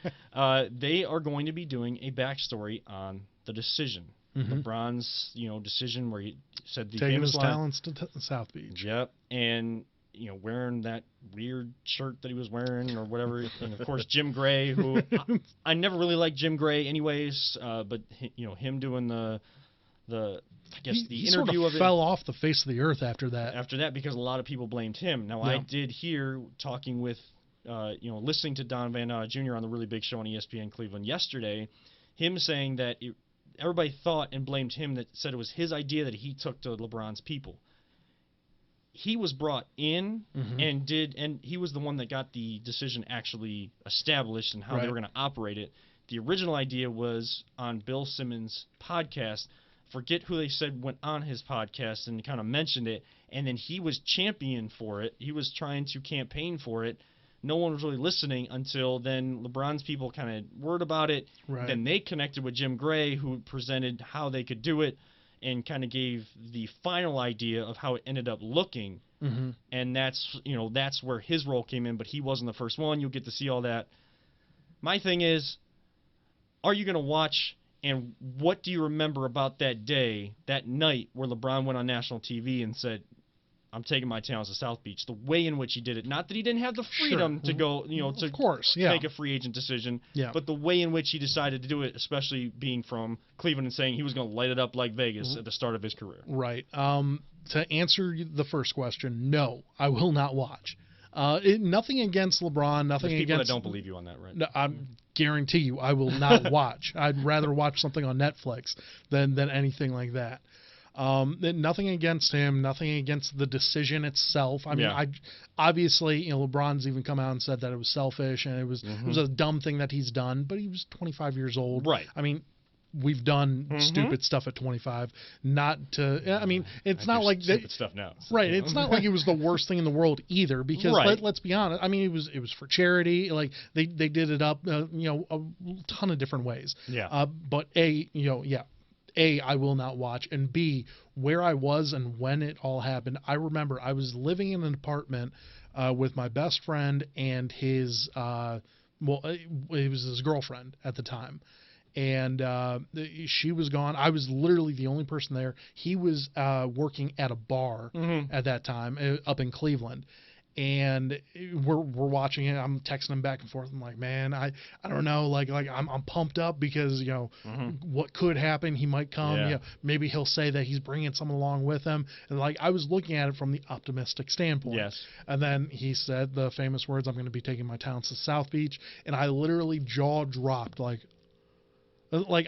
they are going to be doing a backstory on the decision. LeBron's, decision where he said the taking famous his line, talents to South Beach. Yep, and wearing that weird shirt that he was wearing or whatever, and of course Jim Gray, who I never really liked Jim Gray, anyways, but him doing the I guess the he interview sort of it fell off the face of the earth after that. Because a lot of people blamed him. Now I did hear talking with listening to Don Van Natta Jr. on the Really Big Show on ESPN Cleveland yesterday, him saying that everybody thought and blamed him, that said it was his idea that he took to LeBron's people. He was brought in and he was the one that got the decision actually established and how they were going to operate it. The original idea was on Bill Simmons' podcast. Forget who they said went on his podcast and kind of mentioned it, and then he was champion for it. He was trying to campaign for it. No one was really listening until then LeBron's people kind of word about it. Right. Then they connected with Jim Gray, who presented how they could do it and kind of gave the final idea of how it ended up looking. And that's where his role came in, but he wasn't the first one. You'll get to see all that. My thing is, are you going to watch, and what do you remember about that day, that night where LeBron went on national TV and said, I'm taking my talents to South Beach, the way in which he did it. Not that he didn't have the freedom to go, to of course, make a free agent decision, but the way in which he decided to do it, especially being from Cleveland and saying he was going to light it up like Vegas at the start of his career. Right. To answer the first question, no, I will not watch. Nothing against LeBron, nothing There's people against... that don't believe you on that, right? No, I guarantee you I will not watch. I'd rather watch something on Netflix than anything like that. Nothing against him, nothing against the decision itself. I mean, obviously, LeBron's even come out and said that it was selfish and it was a dumb thing that he's done, but he was 25 years old. Right. I mean, we've done stupid stuff at 25. It's not like stupid stuff now. Right. It's not like it was the worst thing in the world either, because let's be honest. I mean, it was for charity. Like they did it up, a ton of different ways. Yeah. But I will not watch, and B, where I was and when it all happened, I remember I was living in an apartment with my best friend and his, it was his girlfriend at the time, and she was gone. I was literally the only person there. He was working at a bar at that time up in Cleveland. And we're watching it. I'm texting him back and forth. I'm like, man, I don't know. Like I'm pumped up because what could happen. He might come. Yeah. Maybe he'll say that he's bringing someone along with him. And like I was looking at it from the optimistic standpoint. Yes. And then he said the famous words, "I'm going to be taking my talents to South Beach," and I literally jaw dropped. Like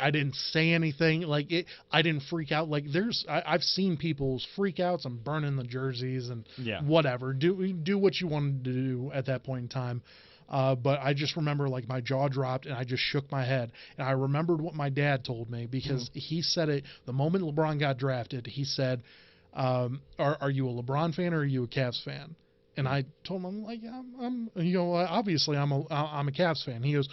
I didn't say anything. I didn't freak out. Like I've seen people's freakouts and burning the jerseys and whatever. Do what you wanted to do at that point in time. But I just remember like my jaw dropped and I just shook my head. And I remembered what my dad told me because he said it the moment LeBron got drafted. He said, "Are you a LeBron fan or are you a Cavs fan?" And I told him, I'm like, yeah, I'm obviously I'm a Cavs fan. He goes,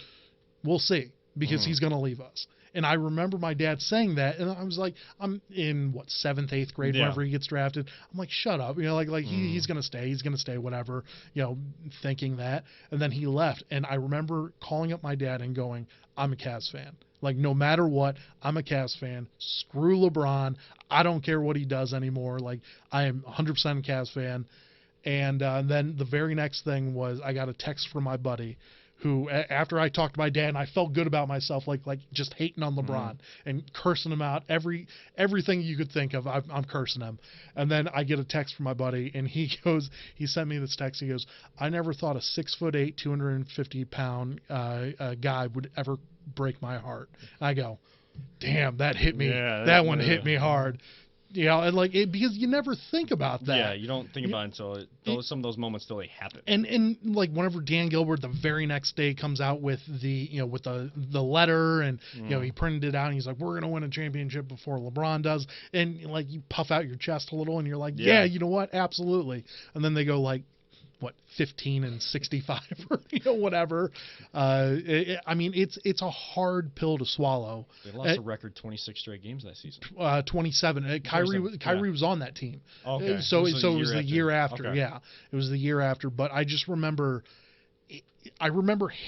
"We'll see because he's going to leave us." And I remember my dad saying that, and I was like, I'm in 7th, 8th grade whenever he gets drafted. I'm like, shut up, he's gonna stay, whatever, thinking that. And then he left, and I remember calling up my dad and going, I'm a Cavs fan. Like, no matter what, I'm a Cavs fan. Screw LeBron. I don't care what he does anymore. Like, I am 100% a Cavs fan. And then the very next thing was I got a text from my buddy who, after I talked to my dad and I felt good about myself, like just hating on LeBron and cursing him out, everything you could think of, I'm cursing him. And then I get a text from my buddy, and he sent me this text. He goes, "I never thought a 6'8", 250-pound guy would ever break my heart." And I go, damn, that hit me. Yeah, that one hit me hard. And because you never think about that. Yeah, you don't think about it until some of those moments still happen. And like whenever Dan Gilbert the very next day comes out with the letter and he printed it out and he's like, "We're gonna win a championship before LeBron does," and like you puff out your chest a little and you're like, yeah, you know what, absolutely. And then they go like, 15 and 65 or whatever. It's a hard pill to swallow. They lost a record 26 straight games that season. 27. Kyrie was on that team. Okay. So it was the year after. Okay. Yeah, it was the year after. But I just remember,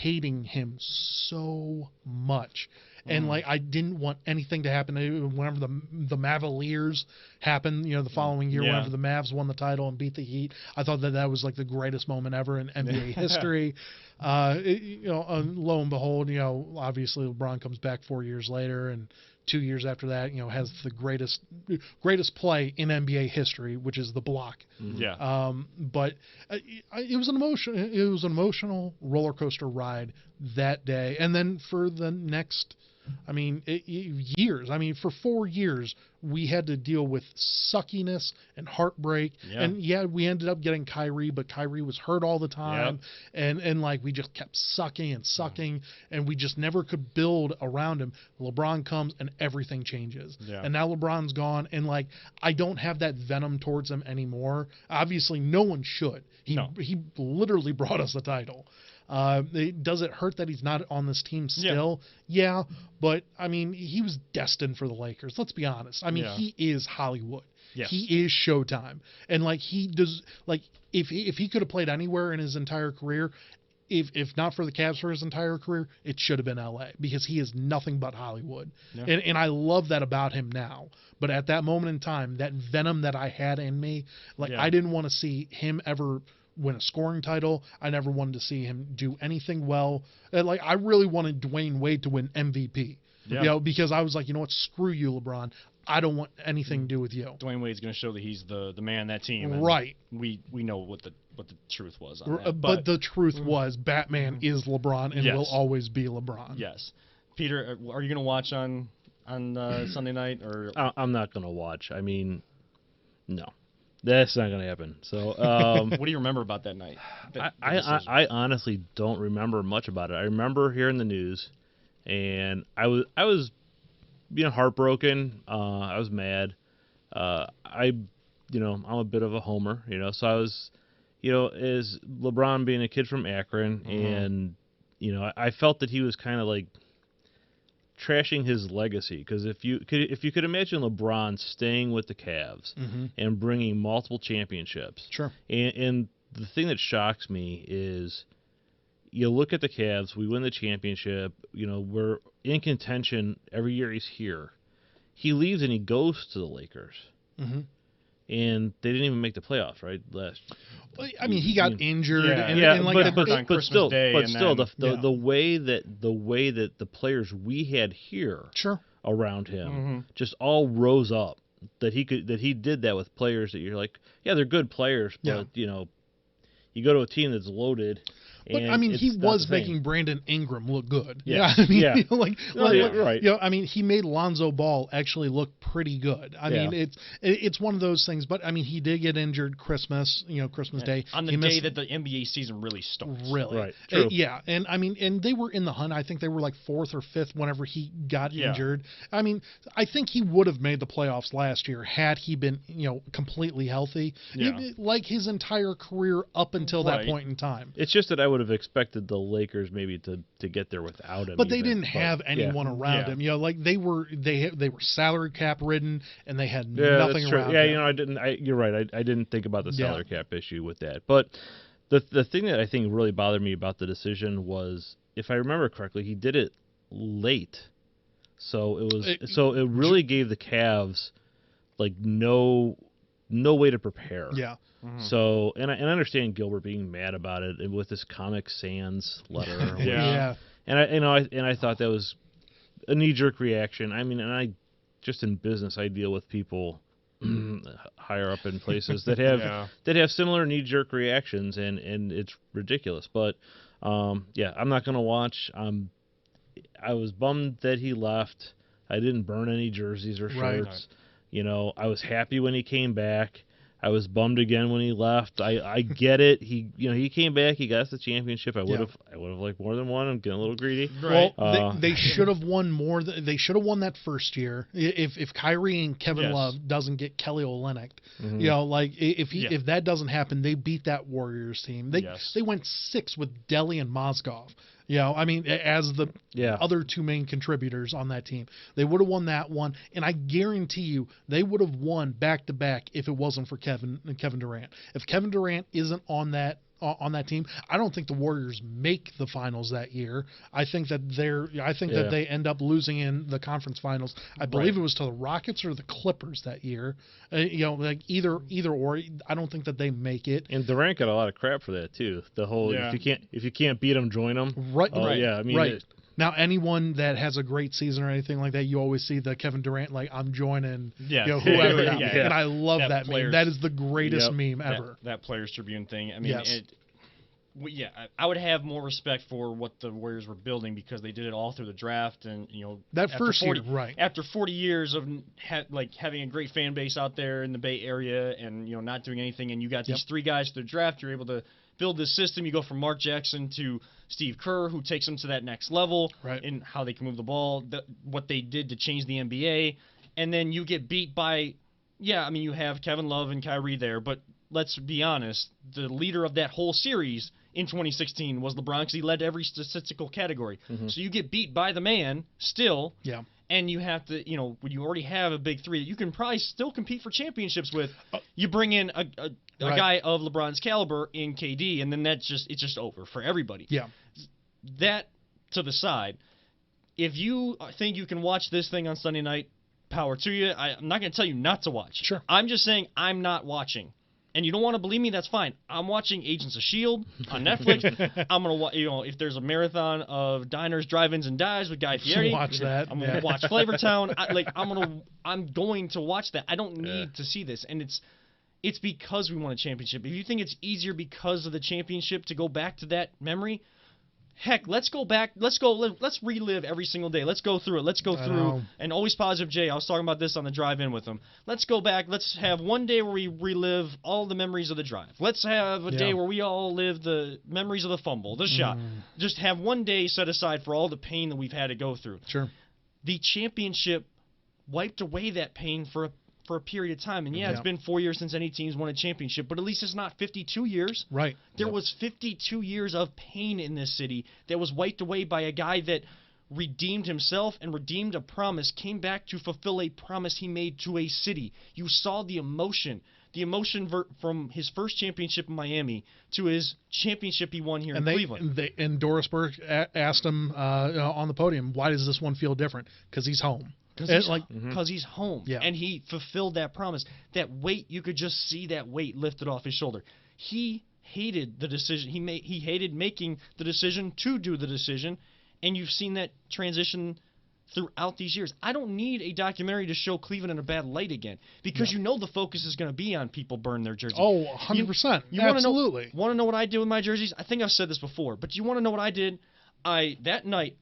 hating him so much. And I didn't want anything to happen. Whenever the Mavaliers happened, the following year, whenever the Mavs won the title and beat the Heat, I thought that was like the greatest moment ever in NBA history. Lo and behold, obviously LeBron comes back 4 years later, and 2 years after that, has the greatest play in NBA history, which is the block. Yeah. But it was an emotional roller coaster ride that day, and then for the next, years. For 4 years, we had to deal with suckiness and heartbreak. Yeah. And we ended up getting Kyrie, but Kyrie was hurt all the time. Yep. And we just kept sucking, and we just never could build around him. LeBron comes and everything changes. Yeah. And now LeBron's gone, and I don't have that venom towards him anymore. Obviously, no one should. He literally brought us the title. Does it hurt that he's not on this team still? Yeah, but he was destined for the Lakers. Let's be honest. He is Hollywood. Yes. He is Showtime. And he does, if he could have played anywhere in his entire career, if not for the Cavs for his entire career, it should have been LA, because he is nothing but Hollywood. Yeah. And I love that about him now. But at that moment in time, that venom that I had in me, I didn't want to see him ever win a scoring title. I never wanted to see him do anything well. I really wanted Dwayne Wade to win MVP. Yeah. Because I was like, you know what, screw you, LeBron. I don't want anything to do with you. Dwayne Wade's going to show that he's the man on that team. And right. We know what the truth was on that. But the truth was Batman is LeBron and will always be LeBron. Yes. Peter, are you going to watch on Sunday night? Or I'm not going to watch. No. That's not going to happen. So, what do you remember about that night? I honestly don't remember much about it. I remember hearing the news, and I was being heartbroken. I was mad. I'm a bit of a homer, so I was, as LeBron being a kid from Akron, and I felt that he was kind of trashing his legacy, because if you could imagine LeBron staying with the Cavs and bringing multiple championships, sure. And the thing that shocks me is, you look at the Cavs, we win the championship, we're in contention every year he's here. He leaves and he goes to the Lakers. And they didn't even make the playoffs, right? He got injured. But still, the way that the players we had here, around him, just all rose up. That he did that with players that you're like, yeah, they're good players, but you go to a team that's loaded. But I mean, he was making Brandon Ingram look good. Yeah, I mean, yeah. right. I mean, he made Lonzo Ball actually look pretty good. I mean, it's one of those things. But I mean, he did get injured Christmas Day on the day that the NBA season really starts. Really, right? True. and I mean, and they were in the hunt. I think they were like 4th or 5th whenever he got injured. I mean, I think he would have made the playoffs last year had he been completely healthy. Like his entire career up until that point in time. It's just that I would have expected the Lakers maybe to get there without him. But they didn't have anyone around him. Like they were salary cap ridden and they had nothing around him. You're right. I didn't think about the salary cap issue with that. But the thing that I think really bothered me about the decision was, if I remember correctly, he did it late. So it really gave the Cavs like no way to prepare. Yeah. Mm-hmm. So and I understand Gilbert being mad about it with this Comic Sans letter. And I thought that was a knee-jerk reaction. I mean, and I just in business I deal with people higher up in places that have similar knee-jerk reactions, and it's ridiculous. But I'm not gonna watch. I was bummed that he left. I didn't burn any jerseys or shirts. Right. I was happy when he came back. I was bummed again when he left. I get it. He came back. He got us the championship. I would have liked more than one. I'm getting a little greedy. Right. Well, they should have won more. They should have won that first year. If Kyrie and Kevin Love doesn't get Kelly Olynyk, if that doesn't happen, they beat that Warriors team. They went 6 with Delly and Mozgov. I mean, as the other 2 main contributors on that team, they would have won that one, and I guarantee you they would have won back-to-back if it wasn't for Kevin Durant. If Kevin Durant isn't on that team, I don't think the Warriors make the finals that year. I think that that they end up losing in the conference finals. I believe it was to the Rockets or the Clippers that year. Like either or. I don't think that they make it. And Durant got a lot of crap for that too. The whole if you can't beat them, join them. Right. Yeah. I mean. Now, anyone that has a great season or anything like that, you always see the Kevin Durant, like, I'm joining whoever. And I love that meme. That is the greatest meme ever. That Players Tribune thing. I mean, I would have more respect for what the Warriors were building because they did it all through the draft. And, that first year, right. After 40 years of having a great fan base out there in the Bay Area and, not doing anything, and you got these 3 guys to the draft, you're able to build this system. You go from Mark Jackson to Steve Kerr, who takes them to that next level in how they can move the ball, what they did to change the NBA. And then you get beat by, you have Kevin Love and Kyrie there, but let's be honest, the leader of that whole series in 2016 was LeBron because he led every statistical category. Mm-hmm. So you get beat by the man still. Yeah. And you have to, when you already have a big 3 that you can probably still compete for championships with, you bring in a guy of LeBron's caliber in KD, and then it's just over for everybody. Yeah. That to the side. If you think you can watch this thing on Sunday night, power to you. I'm not going to tell you not to watch. Sure. I'm just saying I'm not watching. And you don't want to believe me, that's fine. I'm watching Agents of S.H.I.E.L.D. on Netflix. I'm going to watch, if there's a marathon of diners, drive-ins, and dives with Guy Fieri. Watch that. I'm going to watch Flavortown. I'm going to watch that. I don't need to see this. And it's because we won a championship. If you think it's easier because of the championship to go back to that memory, heck, let's go back. Let's relive every single day. Let's go through it. Let's go through. And Always Positive Jay, I was talking about this on the drive-in with him. Let's go back. Let's have one day where we relive all the memories of the drive. Let's have a day where we all live the memories of the fumble, the shot. Just have one day set aside for all the pain that we've had to go through. Sure. The championship wiped away that pain for a period of time. And it's been 4 years since any team's won a championship, but at least it's not 52 years. Right. There was 52 years of pain in this city that was wiped away by a guy that redeemed himself and redeemed a promise, came back to fulfill a promise he made to a city. You saw the emotion from his first championship in Miami to his championship he won here in Cleveland. And Doris Burke asked him on the podium, why does this one feel different? Because he's home. Because he's home, and he fulfilled that promise. That weight, you could just see that weight lifted off his shoulder. He hated the decision he hated making the decision to do the decision, and you've seen that transition throughout these years. I don't need a documentary to show Cleveland in a bad light again, because you know the focus is going to be on people burning their jerseys. Oh, 100%. You Absolutely. Want to know what I did with my jerseys? I think I've said this before, but you want to know what I did? That night,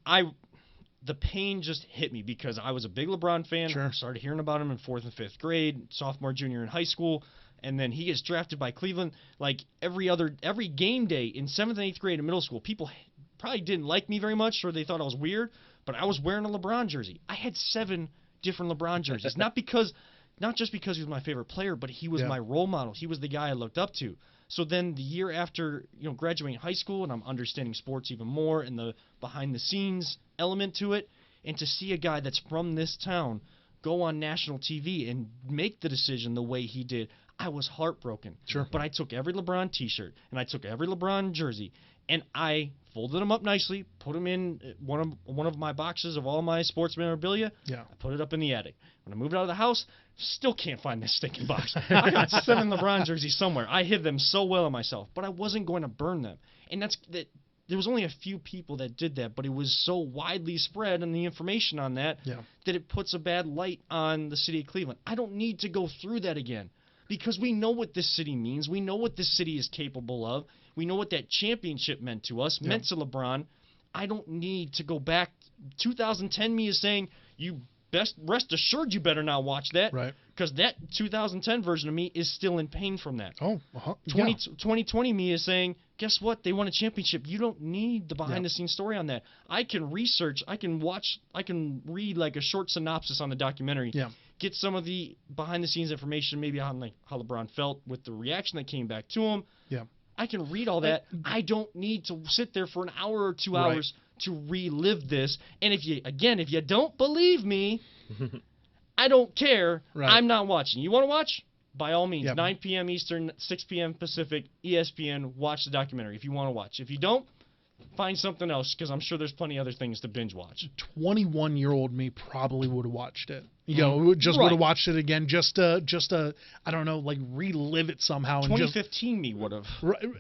the pain just hit me because I was a big LeBron fan. Sure. I started hearing about him in 4th and 5th grade, sophomore, junior in high school, and then he gets drafted by Cleveland. Like every game day in 7th and 8th grade in middle school, people probably didn't like me very much, or they thought I was weird, but I was wearing a LeBron jersey. I had 7 different LeBron jerseys, not just because he was my favorite player, but he was my role model. He was the guy I looked up to. So then the year after, graduating high school, and I'm understanding sports even more and the behind-the-scenes element to it, and to see a guy that's from this town go on national TV and make the decision the way he did, I was heartbroken. Sure. But I took every LeBron T-shirt, and I took every LeBron jersey, and I folded them up nicely, put them in one of my boxes of all my sports memorabilia. Yeah. I put it up in the attic. When I moved out of the house, still can't find this stinking box. I got 7 LeBron jerseys somewhere. I hid them so well on myself, but I wasn't going to burn them. And there was only a few people that did that, but it was so widely spread, and the information on that it puts a bad light on the city of Cleveland. I don't need to go through that again, because we know what this city means. We know what this city is capable of. We know what that championship meant to us, meant to LeBron. I don't need to go back. 2010 me is saying, rest assured you better not watch that. Right. Because that 2010 version of me is still in pain from that. Oh, 2020 me is saying, guess what? They won a championship. You don't need the behind-the-scenes story on that. I can research. I can read like a short synopsis on the documentary. Yeah. Get some of the behind-the-scenes information, maybe on how LeBron felt with the reaction that came back to him. Yeah. I can read all that. I don't need to sit there for an hour or 2 hours to relive this. And if you don't believe me, I don't care. Right. I'm not watching. You want to watch? By all means. Yep. 9 p.m. Eastern, 6 p.m. Pacific, ESPN. Watch the documentary if you want to watch. If you don't, find something else, because I'm sure there's plenty of other things to binge watch. 21-year-old me probably would have watched it. Would have watched it again just to I don't know, like relive it somehow. 2015 me would have.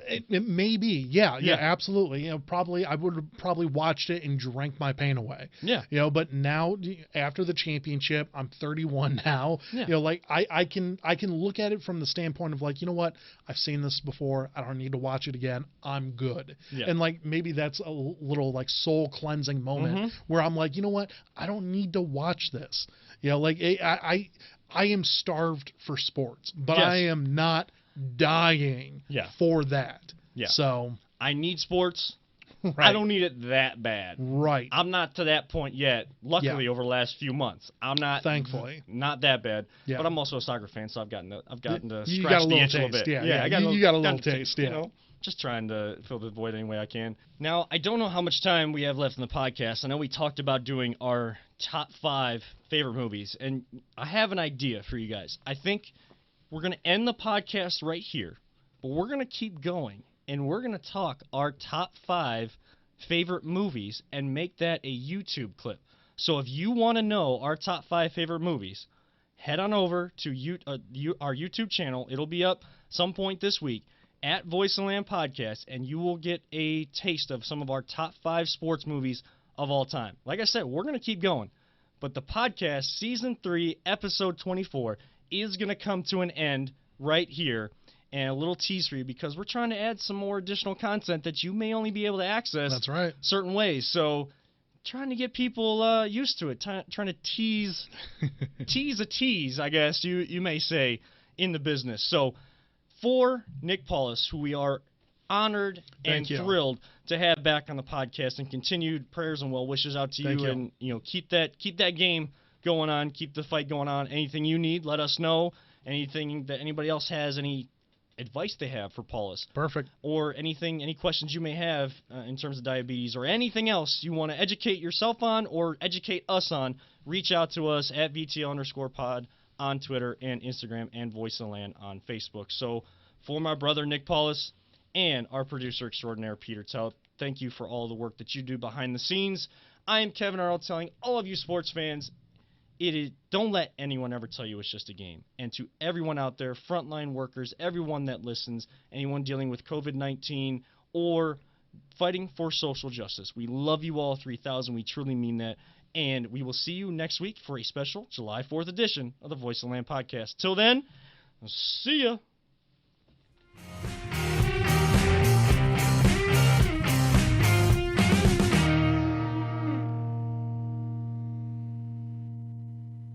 It may be. Yeah, absolutely. Probably I would have probably watched it and drank my pain away. Yeah. But now after the championship, I'm 31 now. Yeah. Like I can look at it from the standpoint of like, you know what? I've seen this before. I don't need to watch it again. I'm good. Yeah. And like maybe that's a little like soul cleansing moment where I'm like, you know what? I don't need to watch this. Like I am starved for sports, but I am not dying for that. Yeah. So I need sports. Right. I don't need it that bad. Right. I'm not to that point yet. Luckily, over the last few months, I'm not. Thankfully, not that bad. Yeah. But I'm also a soccer fan, so I've gotten to you scratch got the itch taste, a little bit. Yeah. I got you got a little taste. Yeah. Just trying to fill the void any way I can. Now, I don't know how much time we have left in the podcast. I know we talked about doing our top 5 favorite movies, and I have an idea for you guys. I think we're going to end the podcast right here, but we're going to keep going, and we're going to talk our top 5 favorite movies and make that a YouTube clip. So if you want to know our top 5 favorite movies, head on over to our YouTube channel. It'll be up some point this week at Voice of the Land Podcast, and you will get a taste of some of our top 5 sports movies of all time. Like I said, we're going to keep going, but the podcast, Season 3, Episode 24, is going to come to an end right here. And a little tease for you, because we're trying to add some more additional content that you may only be able to access certain ways. So trying to get people used to it, trying to tease a tease, I guess you may say, in the business. So for Nick Paulus, who we are honored and thrilled to have back on the podcast, and continued prayers and well wishes out to you. And keep that game going on, keep the fight going on. Anything you need, let us know. Anything that anybody else has, any advice they have for Paulus, perfect, or any questions you may have in terms of diabetes, or anything else you want to educate yourself on or educate us on, reach out to us at VTL_pod on Twitter and Instagram, and Voice of the Land on Facebook. So for my brother Nick Paulus and our producer extraordinaire Peter Tell, thank you for all the work that you do behind the scenes. I am Kevin Arnold, telling all of you sports fans, don't let anyone ever tell you it's just a game. And to everyone out there, frontline workers, everyone that listens, anyone dealing with COVID-19 or fighting for social justice. We love you all 3,000. We truly mean that. And we will see you next week for a special July 4th edition of the Voice of the Land podcast. Till then, see ya.